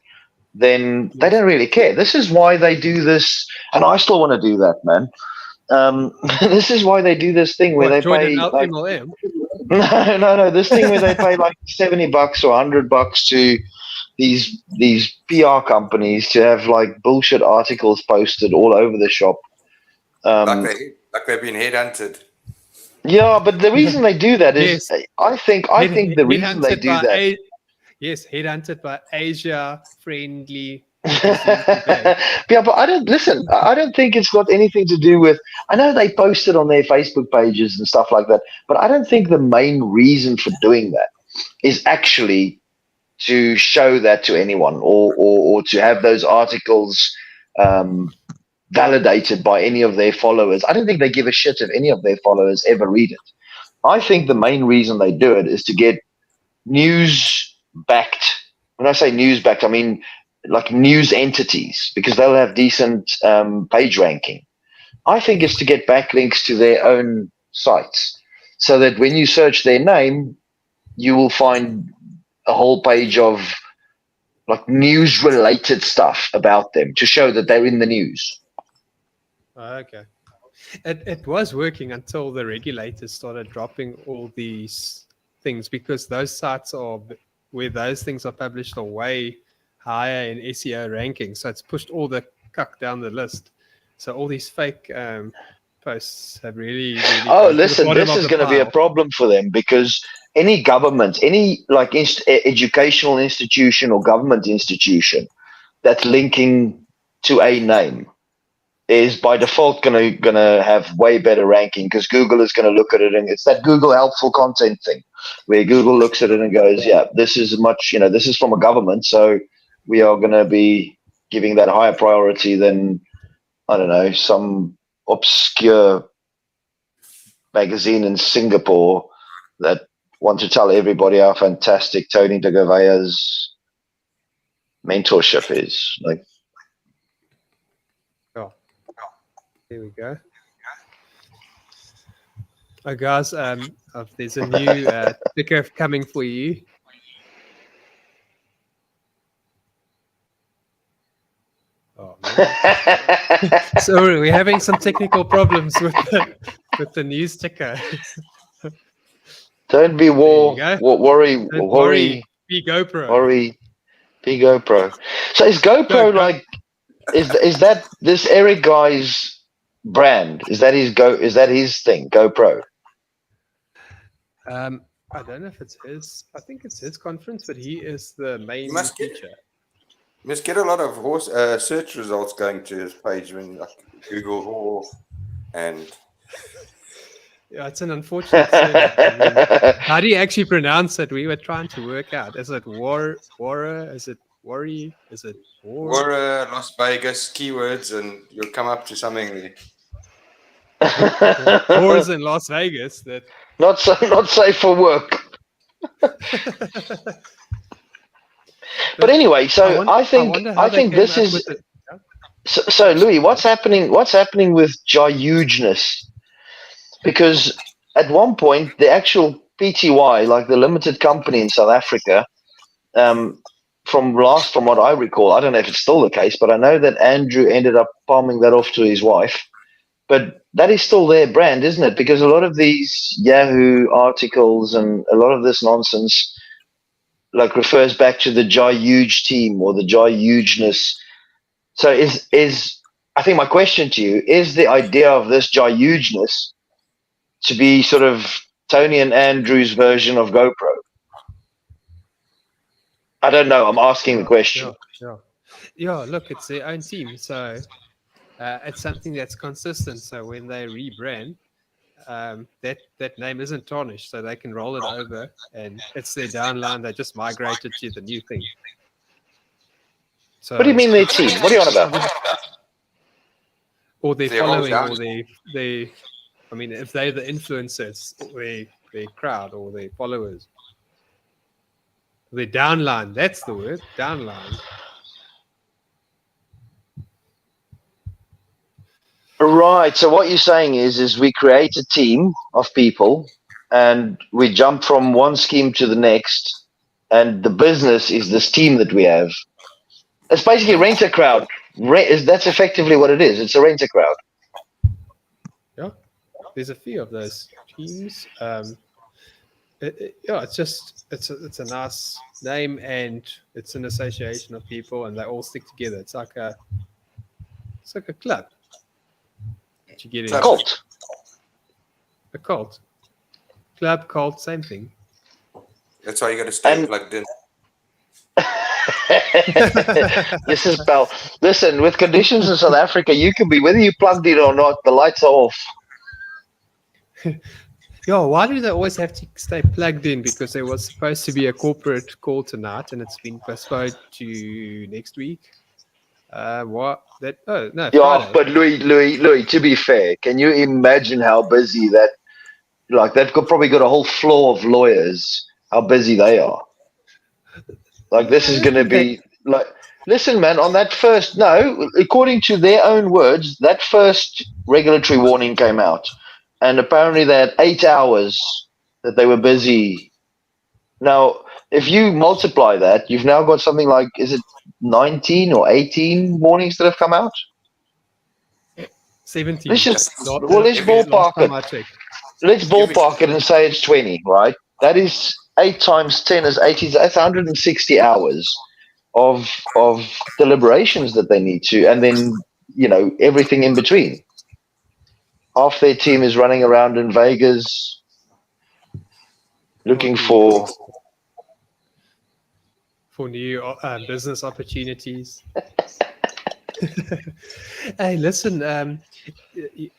then they don't really care. This is why they do this, and I still want to do that, man. This is why they do this thing where they pay like, no, this thing where they pay like $70 or $100 to these PR companies to have like bullshit articles posted all over the shop. Like they've been headhunted. Yeah, but the reason they do that is, I think the reason they do that. Headhunted by Asia-friendly. Yeah, but I don't think it's got anything to do with. I know they post it on their Facebook pages and stuff like that, but I don't think the main reason for doing that is actually to show that to anyone or to have those articles validated by any of their followers. I don't think they give a shit if any of their followers ever read it. I think the main reason they do it is to get news backed. When I say news backed, I mean like news entities, because they'll have decent page ranking. I think it's to get backlinks to their own sites, so that when you search their name, you will find a whole page of like news related stuff about them to show that they're in the news. Okay. It was working until the regulators started dropping all these things, because those sites where those things are published are way higher in SEO rankings. So it's pushed all the cuck down the list. So all these fake posts have really Oh, gone to the listen, bottom this of is the going to be a pile. problem for them because any government, any like educational institution or government institution that's linking to a name is by default gonna have way better ranking because Google is going to look at it, and it's that Google helpful content thing where Google looks at it and goes, yeah, this is much, this is from a government, so we are going to be giving that higher priority than, I don't know, some obscure magazine in Singapore that want to tell everybody how fantastic Tony de Gouvea's mentorship is. Like, Oh, here we go. Oh, guys, there's a new sticker coming for you. Oh, man. Sorry, we're having some technical problems with the new sticker. don't be worry, Don't worry. worry, Be GoPro. worry, be GoPro. So is GoPro like is that this Eric guy's brand? Is that his thing, GoPro? I don't know if it's his. I think it's his conference, but he is the main teacher. You must get a lot of search results going to his page when like Google horse and. Yeah, it's an unfortunate surname. I mean, how do you actually pronounce it? We were trying to work out. Is it Wara? Is it Worry? Is it Wara, Las Vegas keywords, and you'll come up to something. Wars in Las Vegas. That not safe for work. But anyway, so I think this is so Louis. What's happening with hugeness? Because at one point, the actual PTY, like the limited company in South Africa, from what I recall, I don't know if it's still the case, but I know that Andrew ended up palming that off to his wife. But that is still their brand, isn't it? Because a lot of these Yahoo articles and a lot of this nonsense like refers back to the Huge team or the Hugeness. So is I think my question to you is the idea of this Hugeness to be sort of Tony and Andrew's version of GoPro? I don't know. I'm asking the question. Yeah. Look, it's their own team, so it's something that's consistent. So when they rebrand, that name isn't tarnished, so they can roll it over, and it's their downline. They just migrated to the new thing. So what do you mean their team? What are you on about? Or their following, or they. I mean, if they're the influencers, their crowd, or their followers, their downline. That's the word, downline. Right. So what you're saying is we create a team of people, and we jump from one scheme to the next, and the business is this team that we have. It's basically rent a crowd. That's effectively what it is. It's a rent a crowd. Yeah. There's a few of those teams. It's a nice name, and it's an association of people, and they all stick together. It's like a club. You get in. Cult. A cult. Club, cult, same thing. That's why you got to stay plugged in. Listen, with conditions in South Africa, you can be, whether you plugged in or not, the lights are off. Yo, why do they always have to stay plugged in? Because there was supposed to be a corporate call tonight, and it's been postponed to next week. What? That? Oh no. Yeah, Friday. but Louis. To be fair, can you imagine how busy that? Like they've probably got a whole floor of lawyers. How busy they are. Like this is going to be like. Listen, man. On that first, according to their own words, that first regulatory warning came out, and apparently they had 8 hours that they were busy. Now, if you multiply that, you've now got something like, is it 19 or 18 warnings that have come out? 17. Let's ballpark it. Let's ballpark it and say it's 20, right? That is 8 times 10 is 80. That's 160 hours of deliberations that they need to, and then everything in between. Half their team is running around in Vegas looking for new business opportunities. Hey, listen, I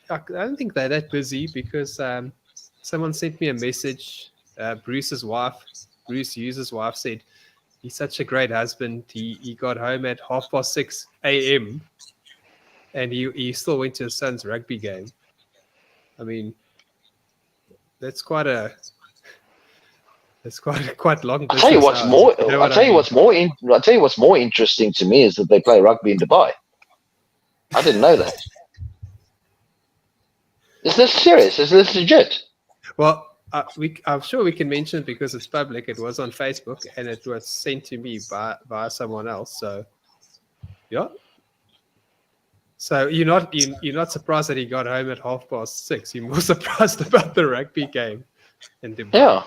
don't think they're that busy because someone sent me a message. Bruce Hughes' wife said he's such a great husband. He got home at 6:30 a.m. and he still went to his son's rugby game. I mean, that's quite long. I'll tell you what's more. I'll tell you what's more interesting to me is that they play rugby in Dubai. I didn't know that. Is this serious? Is this legit? Well, I'm sure we can mention it because it's public. It was on Facebook and it was sent to me by someone else. So, yeah. So you're not surprised that he got home at 6:30. You're more surprised about the rugby game in Dubai. Yeah.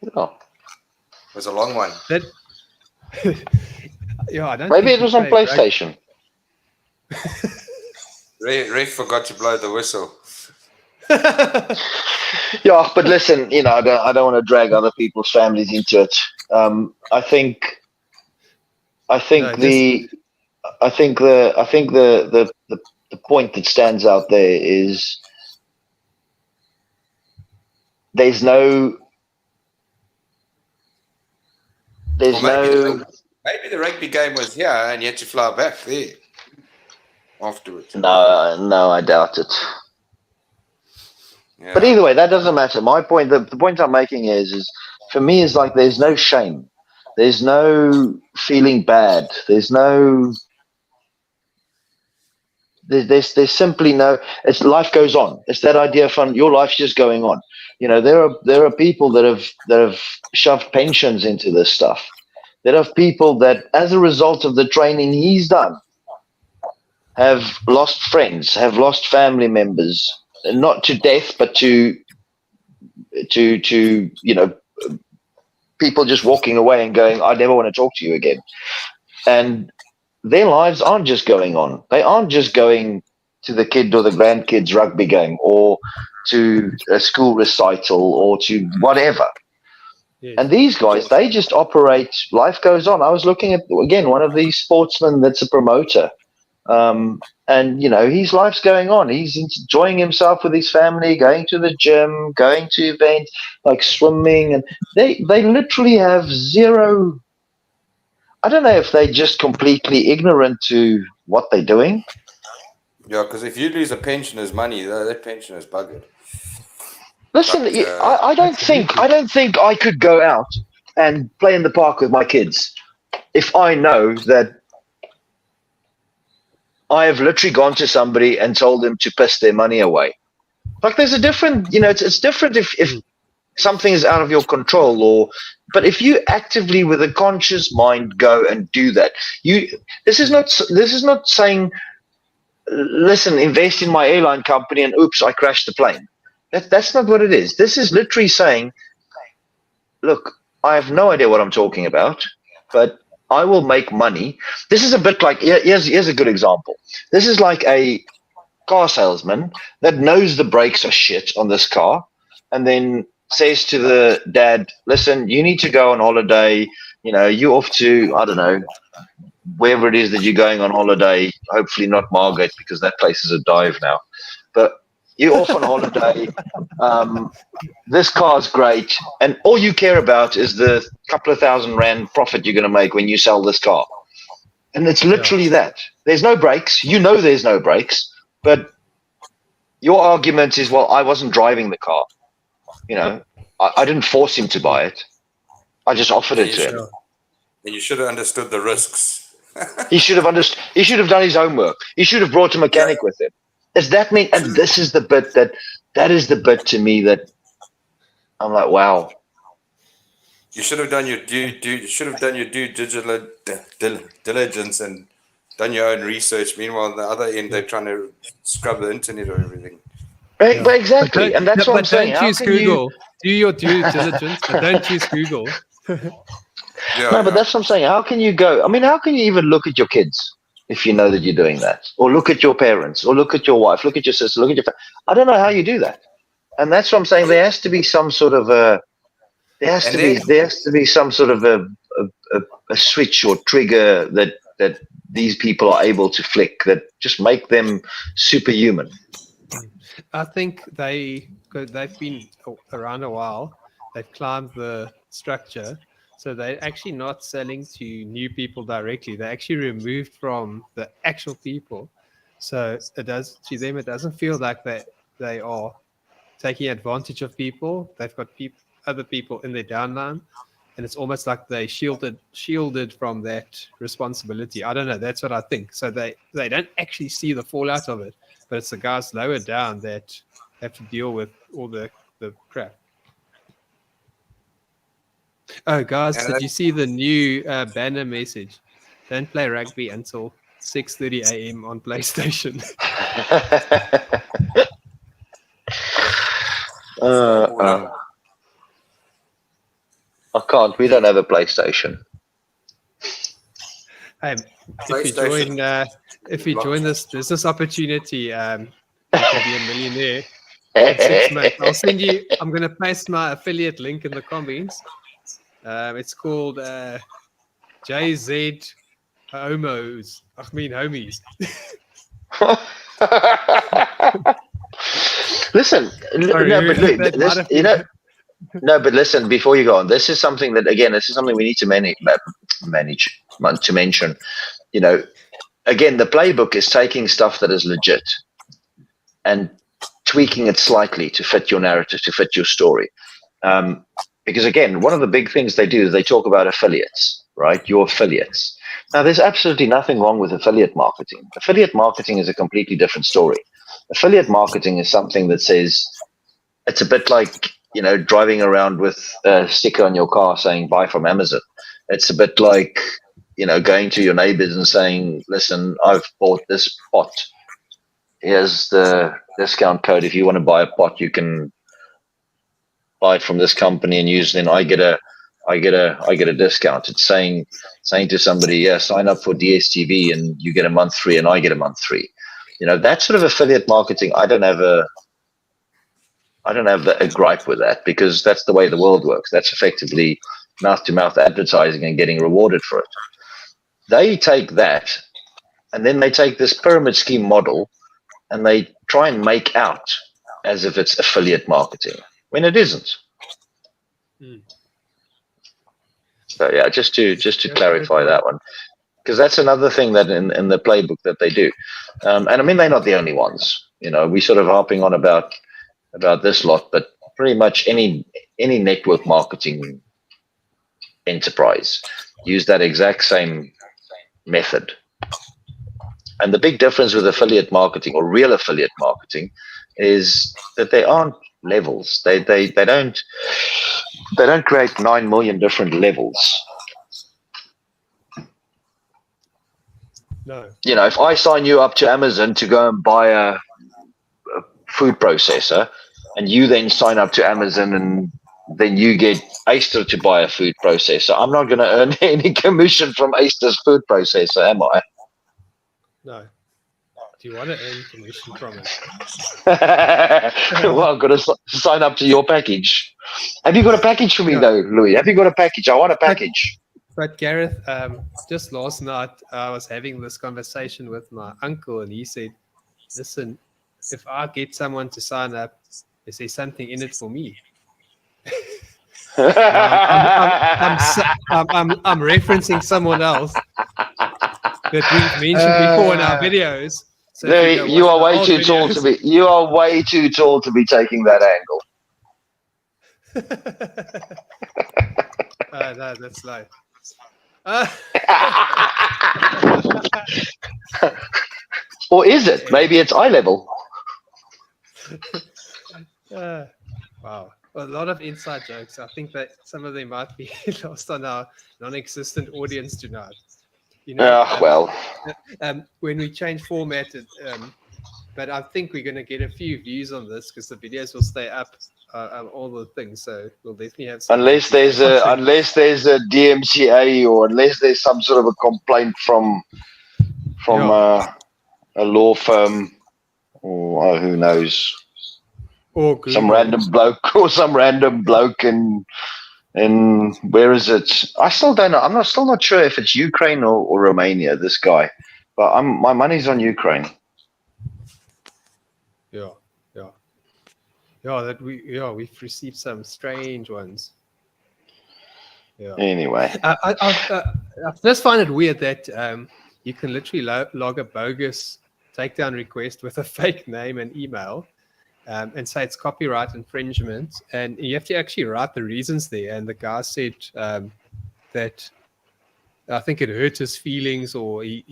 Yeah. It was a long one. I don't. Maybe it was on PlayStation. Ref forgot to blow the whistle. Yeah, but listen, I don't want to drag other people's families into it. I think the point that stands out there is there's no. Maybe the rugby game was here and you had to fly back there afterwards. No, I doubt it. Yeah. But either way, that doesn't matter. My point, the point I'm making is for me is like there's no shame, there's no feeling bad, there's simply no. It's life goes on. It's that idea of fun. Your life's just going on. There are people that have shoved pensions into this stuff. There are people that, as a result of the training he's done, have lost friends, have lost family members, not to death, but to people just walking away and going, I never want to talk to you again. And their lives aren't just going on. They aren't just going to the kid or the grandkids rugby game or to a school recital or to whatever. Yes. And these guys, they just operate, life goes on. I was looking at, again, one of these sportsmen that's a promoter. And, his life's going on. He's enjoying himself with his family, going to the gym, going to events like swimming. And they literally have zero. I don't know if they're just completely ignorant to what they're doing. Yeah, because if you lose a pensioner's money, that pensioner's buggered. Listen, I don't think I could go out and play in the park with my kids if I know that I have literally gone to somebody and told them to piss their money away. Like there's a different, it's different if something is out of your control but if you actively with a conscious mind go and do that, this is not saying, listen, invest in my airline company and oops, I crashed the plane. That's not what it is. This is literally saying, look, I have no idea what I'm talking about, but I will make money. This is a bit like, here's a good example. This is like a car salesman that knows the brakes are shit on this car and then says to the dad, listen, you need to go on holiday. You're off to, I don't know, wherever it is that you're going on holiday, hopefully not Margate because that place is a dive now. But you're off on holiday. This car's great. And all you care about is the couple of R1,000 profit you're going to make when you sell this car. And it's literally that. There's no brakes. There's no brakes. But your argument is, well, I wasn't driving the car. I didn't force him to buy it. I just offered it to him. And you should have understood the risks. He should have understood. He should have done his homework. He should have brought a mechanic with him. Does that mean? And this is the bit that is the bit to me that I'm like, wow. You should have done your due diligence and done your own research. Meanwhile, on the other end, they're trying to scrub the internet or everything. Right, but exactly, and that's what I'm saying. Don't use Google. Do your due diligence, but don't use Google. But that's what I'm saying. How can you go? I mean, how can you even look at your kids? if you know that you're doing that. Or look at your parents, or look at your wife, look at your sister, look at your I don't know how you do that. And that's what I'm saying. There has to be some sort of a there has to be some sort of a switch or trigger that these people are able to flick that just make them superhuman. I think they've been around a while. They've climbed the structure, so they're actually not selling to new people directly. They're actually removed from the actual people. So it doesn't feel like they are taking advantage of people. They've got other people in their downline, and it's almost like they shielded from that responsibility. I don't know. That's what I think. So they don't actually see the fallout of it, but it's the guys lower down that have to deal with all the crap. Oh, guys, did you see the new banner message? Don't play rugby until 6:30 a.m. on PlayStation. I can't. We don't have a PlayStation. If you join this business opportunity, you can be a millionaire in 6 months. I'm going to paste my affiliate link in the comments. It's called JZ Homies. Listen, no, but listen, before you go on, this is something that, again, we need to mention. You know, again, the playbook is taking stuff that is legit and tweaking it slightly to fit your narrative, to fit your story. Because, again, one of the big things they do is they talk about affiliates, right? Your affiliates. Now, there's absolutely nothing wrong with affiliate marketing. Affiliate marketing is a completely different story. Affiliate marketing is something that says, it's a bit like, you know, driving around with a sticker on your car saying buy from Amazon. It's a bit like, you know, going to your neighbors and saying, listen, I've bought this pot. Here's the discount code. If you want to buy a pot, you can buy it from this company and use it, and I get a discount. It's saying to somebody, yeah, sign up for DSTV and you get a month free and I get a month free. You know, that sort of affiliate marketing, I don't have a gripe with that, because that's the way the world works. That's effectively mouth-to-mouth advertising and getting rewarded for it. They take that, and then they take this pyramid scheme model, and they try and make out as if it's affiliate marketing when it isn't. So yeah, just to clarify that one, because that's another thing that in the playbook that they do, and I mean, they're not the only ones. You know, we sort of harping on about this lot, but pretty much any network marketing enterprise use that exact same method. And the big difference with affiliate marketing or real affiliate marketing is that they aren't levels. They don't create 9 million different levels. No. You know, if I sign you up to Amazon to go and buy a food processor, and you then sign up to Amazon and then you get Easter to buy a food processor, I'm not going to earn any commission from Easter's food processor, am I? No. Do you want to earn commission from it? Well, I've got to sign up to your package. Have you got a package for me, though, Louis? Have you got a package? I want a package. But Gareth, just last night, I was having this conversation with my uncle, and he said, listen, if I get someone to sign up, is there something in it for me? I'm referencing someone else that we've mentioned before in our videos. So you are way too tall to be. You are way too tall to be taking that angle. No, that's low. Or is it? Maybe it's eye level. Wow. A lot of inside jokes. I think that some of them might be lost on our non-existent audience tonight. You know, when we change format, but I think we're going to get a few views on this because the videos will stay up, all the things. So we'll definitely have some. Unless there's a DMCA, or unless there's some sort of a complaint from from a law firm, or who knows, Or Google. some random bloke in where is it? I still don't know. I'm still not sure if it's Ukraine or Romania. This guy, but my money's on Ukraine. Yeah. We've received some strange ones. Yeah. Anyway, I just find it weird that you can literally log a bogus takedown request with a fake name and email, and say it's copyright infringement, and you have to actually write the reasons there. And the guy said that I think it hurt his feelings, or he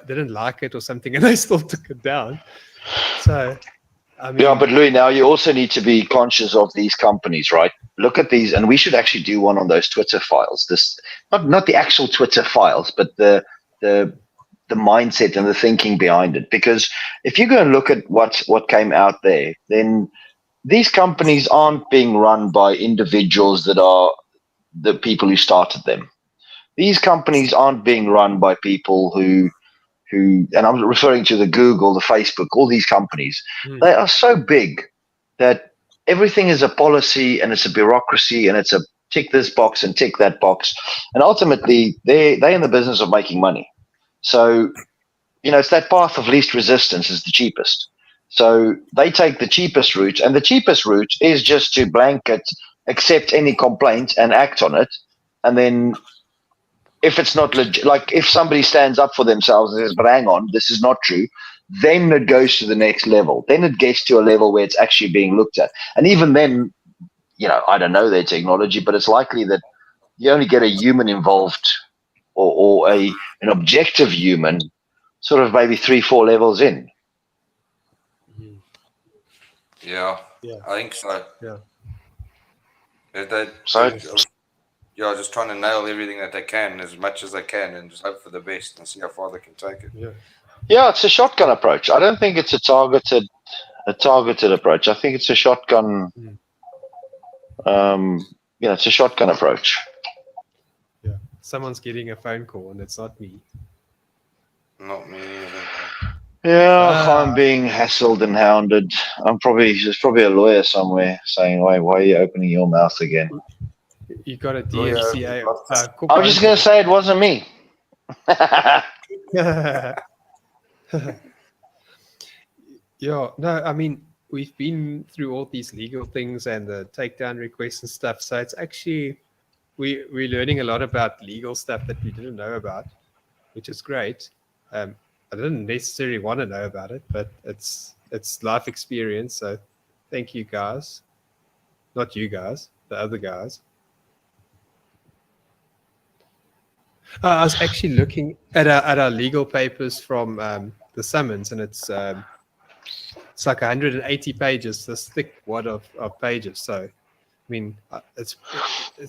didn't like it or something, and they still took it down. So, I mean, yeah, but Louis, now you also need to be conscious of these companies, right? Look at these, and we should actually do one on those Twitter files. This not the actual Twitter files, but the mindset and the thinking behind it. Because if you go and look at what came out there, then these companies aren't being run by individuals that are the people who started them. These companies aren't being run by people who, and I'm referring to the Google, the Facebook, all these companies. They are so big that everything is a policy and it's a bureaucracy and it's a tick this box and tick that box. And ultimately, they're in the business of making money. So, it's that path of least resistance is the cheapest. So they take the cheapest route, and the cheapest route is just to blanket accept any complaint and act on it. And then if it's not legit, like if somebody stands up for themselves and says, but hang on, this is not true, then it goes to the next level. Then it gets to a level where it's actually being looked at. And even then, I don't know their technology, but it's likely that you only get a human involved or an objective human sort of maybe 3-4 levels in. Yeah, I think so. Yeah. Just trying to nail everything that they can as much as they can and just hope for the best and see how far they can take it. Yeah, it's a shotgun approach. I don't think it's a targeted approach. I think it's a shotgun. It's a shotgun approach. Yeah, someone's getting a phone call and it's not me. Not me either. Yeah, I'm being hassled and hounded. There's probably a lawyer somewhere saying, "Why are you opening your mouth again?" You got a DMCA. I'm just going to say it wasn't me. I mean, we've been through all these legal things and the takedown requests and stuff. So it's actually, we're learning a lot about legal stuff that we didn't know about, which is great. I didn't necessarily want to know about it, but it's life experience. So thank you guys. Not you guys, the other guys. I was actually looking at our legal papers from the summons, and it's like 180 pages, this thick wad of pages. So, I mean, it's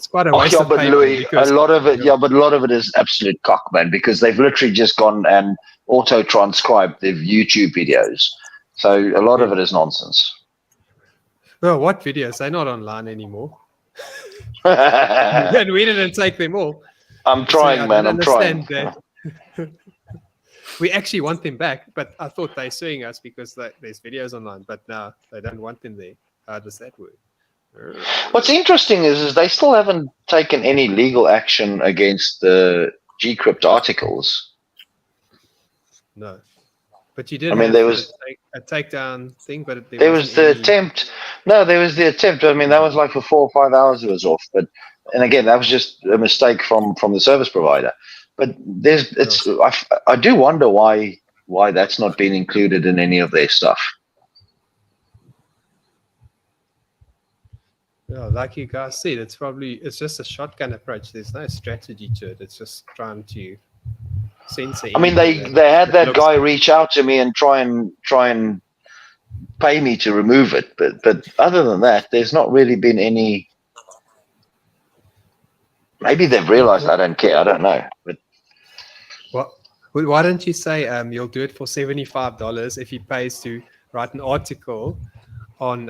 quite a waste of paper. Louis, a lot of it is absolute cock, man, because they've literally just gone and auto-transcribed their YouTube videos. So a lot of it is nonsense. Well, what videos? They're not online anymore. And we didn't take them all. I'm trying, man. I'm trying. We actually want them back, but I thought they're suing us because there's videos online, but now they don't want them there. How does that work? What's interesting is they still haven't taken any legal action against the Gcrypt articles. No. But you did. I mean, there was a takedown thing, but there was the attempt. No, there was the attempt. I mean, that was like for 4 or 5 hours it was off. But and again, that was just a mistake from the service provider. But I do wonder why that's not been included in any of their stuff. Yeah, like you guys said, it's just a shotgun approach. There's no strategy to it. It's just trying to censor. I mean, they had that guy reach out to me and try and pay me to remove it, but other than that, there's not really been any. Maybe they've realized I don't care. I don't know. But why don't you say you'll do it for $75 if he pays to write an article on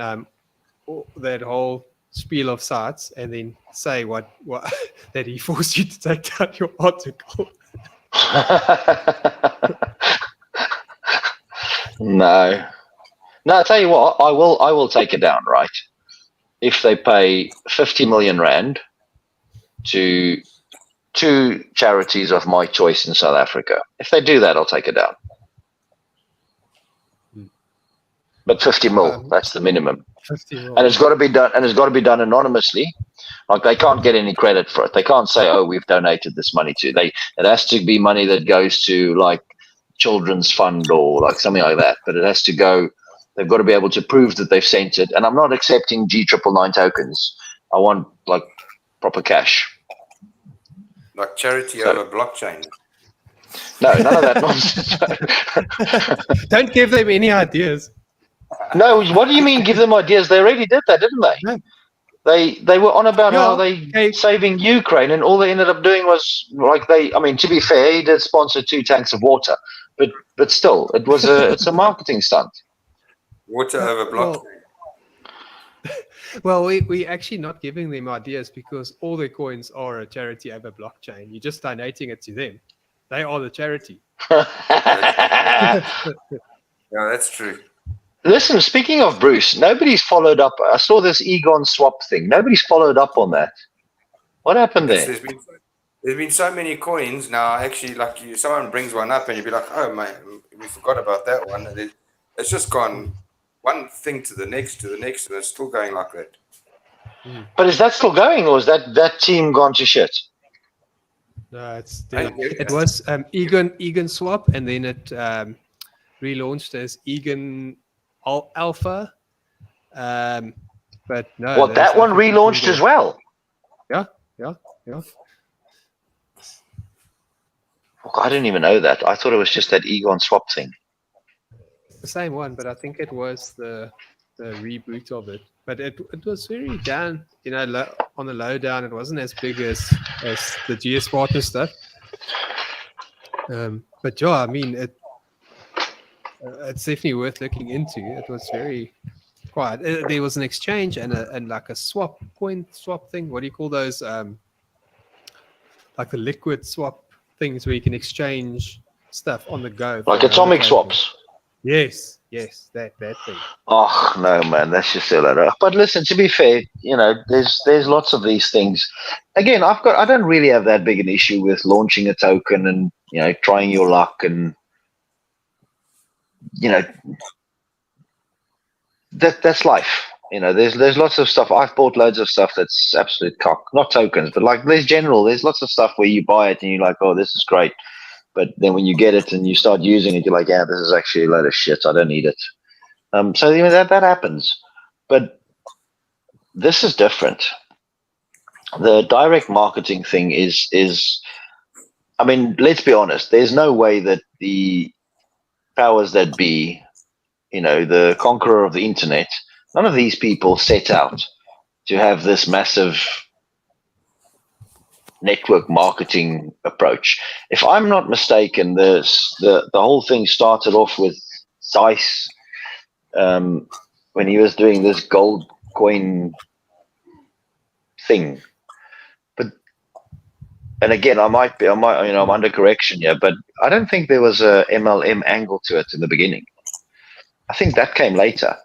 that whole spiel of sites, and then say what that he forced you to take down your article. No. No, I tell you what, I will take it down, right? If they pay 50 million rand to 2 charities of my choice in South Africa. If they do that, I'll take it down. But 50 mil, that's the minimum. 50 mil. And it's got to be done, and it's got to be done anonymously. Like, they can't get any credit for it. They can't say, "Oh, we've donated this money to." It has to be money that goes to like children's fund or like something like that. But it has to go. They've got to be able to prove that they've sent it. And I'm not accepting G999 tokens. I want like proper cash. Like charity over blockchain. No, none of that nonsense. Don't give them any ideas. No, what do you mean give them ideas? They already did that, didn't they? No. They were on about how they hey. saving Ukraine, and all they ended up doing was like I mean, to be fair, he did sponsor 2 tanks of water, but still, it's a marketing stunt. Water over blockchain. Well, we actually not giving them ideas because all their coins are a charity over blockchain. You're just donating it to them. They are the charity. Yeah, that's true. Listen, speaking of Bruce, nobody's followed up. I saw this Egon swap thing. Nobody's followed up on that. What happened there? There's been so many coins now. Actually, like someone brings one up and you'd be like, "Oh, mate, we forgot about that one." And it's just gone one thing to the next, and it's still going like that. But is that still going, or is that team gone to shit? No, it was Egan swap, and then it relaunched as Egan Alpha. But no. What, that one relaunched as well? Yeah. I didn't even know that. I thought it was just that Egon swap thing. The same one, but I think it was the reboot of it. But it was very down, on the low down. It wasn't as big as the GS partner stuff. But yeah, I mean, it's definitely worth looking into. It was very quiet. There was an exchange and like a coin swap thing. What do you call those? Like the liquid swap things where you can exchange stuff on the go. Like atomic swaps. Yes, that thing. Oh no, man, that's just so low. But listen, to be fair, there's lots of these things. Again, I don't really have that big an issue with launching a token and trying your luck and that's life. There's lots of stuff. I've bought loads of stuff that's absolute cock. Not tokens, but like there's lots of stuff where you buy it and you're like, oh, this is great. But then when you get it and you start using it, you're like, yeah, this is actually a load of shit. I don't need it. So that happens. But this is different. The direct marketing thing is I mean, let's be honest. There's no way that the powers that be, the conqueror of the internet, none of these people set out to have this massive network marketing approach. If I'm not mistaken, the whole thing started off with Zeiss when he was doing this gold coin thing. And again, I'm under correction here, but I don't think there was a MLM angle to it in the beginning. I think that came later.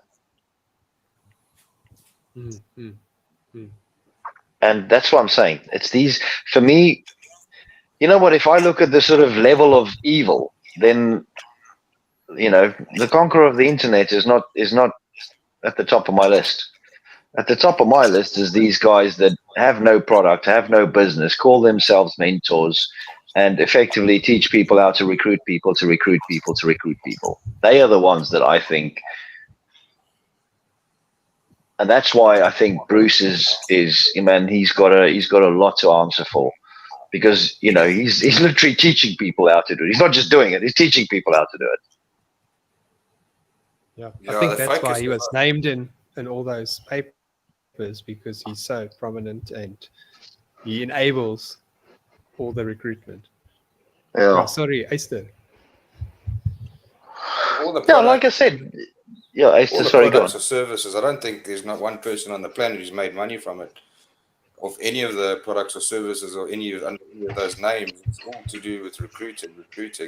And that's what I'm saying. It's these, for me, if I look at the sort of level of evil, then, the conqueror of the internet is not at the top of my list. At the top of my list is these guys that have no product, have no business, call themselves mentors, and effectively teach people how to recruit people, to recruit people, to recruit people. They are the ones that I think. And that's why I think Bruce is man, he's got a lot to answer for, because he's literally teaching people how to do it. He's not just doing it; he's teaching people how to do it. Yeah, I think that's why he was named in all those papers, because he's so prominent and he enables all the recruitment. Yeah. Oh, sorry, Esther. Like I said. Yeah, Esther, sorry, go on. Or services. I don't think there's not one person on the planet who's made money from it, of any of the products or services or any of those names. It's all to do with recruiting,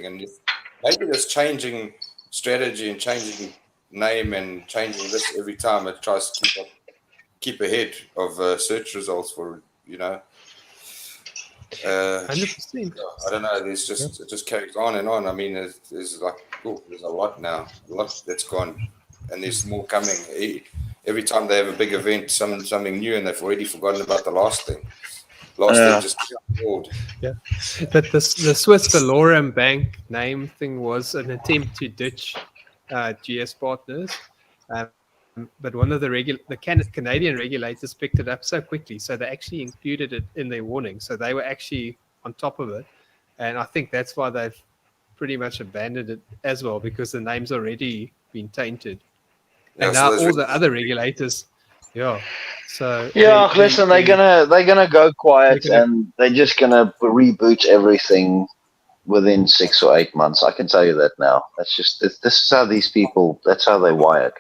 and maybe just changing strategy and changing name and changing this every time it tries to keep ahead of search results for 100%. I don't know. There's just it just carries on and on. I mean, there's like there's a lot now, a lot that's gone, and there's more coming. Every time they have a big event, something new, and they've already forgotten about the last thing. Last thing just old. Yeah, but the Swiss Valorum Bank name thing was an attempt to ditch GS Partners, but one of the Canadian regulators picked it up so quickly, so they actually included it in their warning. So they were actually on top of it, and I think that's why they've pretty much abandoned it as well, because the name's already been tainted, and now all the other regulators, So listen, they're gonna go quiet, and they're just gonna reboot everything within 6 or 8 months. I can tell you that now. That's just this is how these people. That's how they wired.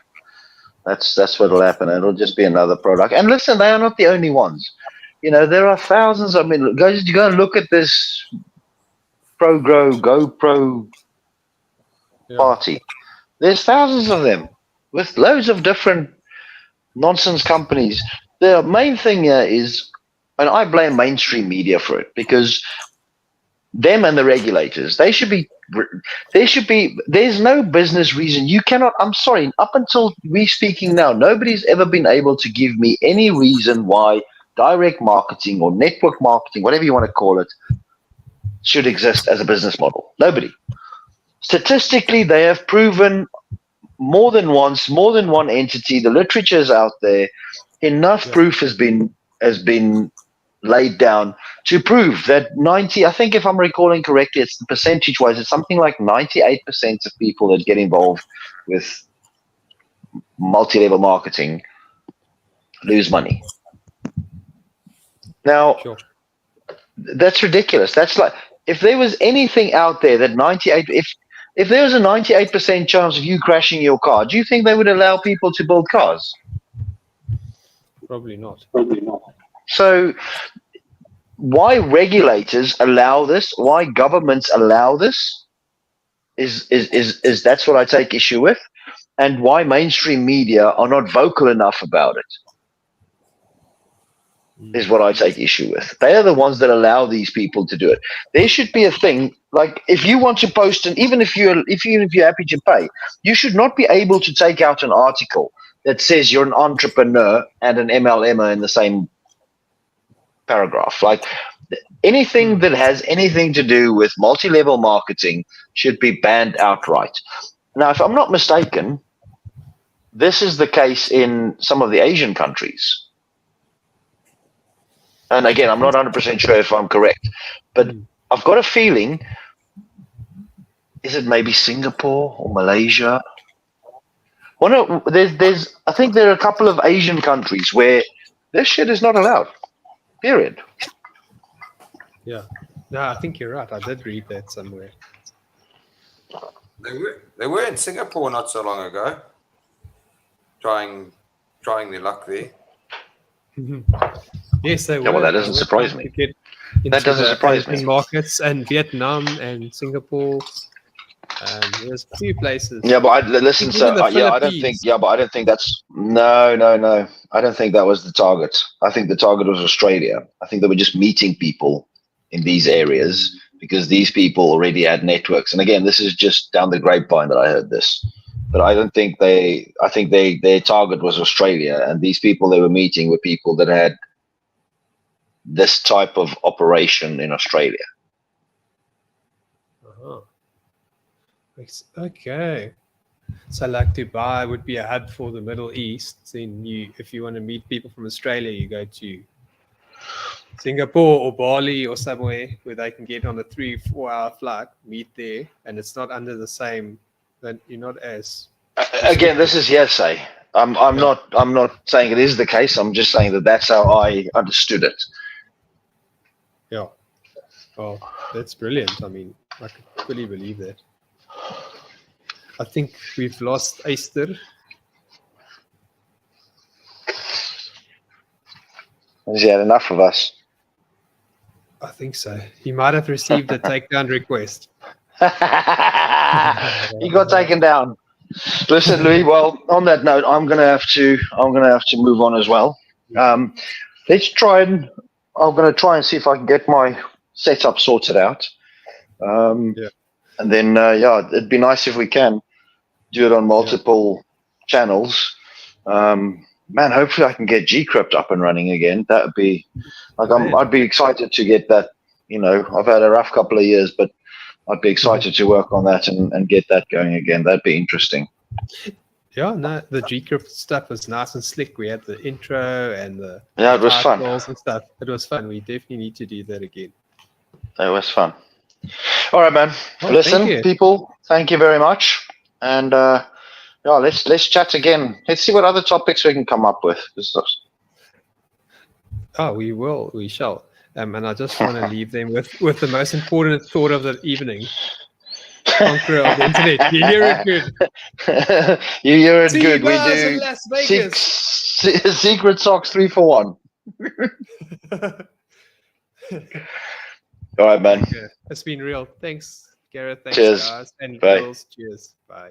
That's what'll happen. It'll just be another product. And listen, they are not the only ones. There are thousands. I mean, guys, you go and look at this GoPro party. There's thousands of them with loads of different nonsense companies. The main thing here is, and I blame mainstream media for it, because them and the regulators, there's no business reason. You cannot, I'm sorry, up until we speaking now, nobody's ever been able to give me any reason why direct marketing or network marketing, whatever you want to call it, should exist as a business model. Nobody. Statistically, they have proven more than once, more than one entity, the literature is out there, enough proof has been laid down to prove that 90, I think if I'm recalling correctly, it's the percentage-wise, it's something like 98% of people that get involved with multi-level marketing lose money. Now, that's ridiculous. That's like, if there was anything out there that 98, if there was a 98% chance of you crashing your car, do you think they would allow people to build cars? Probably not. So why regulators allow this, why governments allow this, is that's what I take issue with, and why mainstream media are not vocal enough about it is what I take issue with. They are the ones that allow these people to do it. There should be a thing, like if you want to post, and even if you're happy to pay, you should not be able to take out an article that says you're an entrepreneur and an MLMer in the same paragraph. Like anything that has anything to do with multi-level marketing should be banned outright. Now, if I'm not mistaken, this is the case in some of the Asian countries. And again, I'm not 100% sure if I'm correct, but I've got a feeling, is it maybe Singapore or Malaysia? Well, no, I think there are a couple of Asian countries where this shit is not allowed, period. Yeah. No, I think you're right. I did read that somewhere. They were in Singapore not so long ago, trying their luck there. Yes, they were. Yeah, well, that doesn't surprise me. That doesn't surprise me. Markets and Vietnam and Singapore. There's a few places. Yeah, but listen, so I don't think. Yeah, but I don't think that's no. I don't think that was the target. I think the target was Australia. I think they were just meeting people in these areas because these people already had networks. And again, this is just down the grapevine that I heard this. But I don't think I think their target was Australia, and these people they were meeting were people that had this type of operation in Australia. Uh-huh. Okay. So like Dubai would be a hub for the Middle East. Then if you want to meet people from Australia, you go to Singapore or Bali or somewhere where they can get on a 3-4 hour flight, meet there, and it's not under the same. Then you're not as. Again, this is hearsay. I'm not saying it is the case. I'm just saying that that's how I understood it. Yeah. Oh, that's brilliant. I mean, I could fully believe that. I think we've lost Easter. Has he had enough of us? I think so. He might have received a takedown request. He got taken down. Listen, Louis. Well, on that note, I'm gonna have to move on as well. Let's try and I'm gonna try and see if I can get my setup sorted out. And then it'd be nice if we can do it on multiple channels. Man, hopefully I can get Gcrypt up and running again. That would be like I'd be excited to get that. You know, I've had a rough couple of years, but I'd be excited to work on that and get that going again. That'd be interesting. Yeah, no, the Gcrypt stuff was nice and slick. We had the intro and the it was fun and stuff. It was fun. We definitely need to do that again. It was fun. All right, man. Listen, people, thank you very much. And let's chat again. Let's see what other topics we can come up with. Oh, we will. We shall. And I just want to leave them with the most important thought of the evening. Conqueror of the internet. You hear it good. You hear it good. We do Las Vegas. Secret Socks 3 for 1. All right, man. Okay. It's been real. Thanks, Gareth. Thanks, Cheers. guys. And Bye. girls. Cheers. Bye.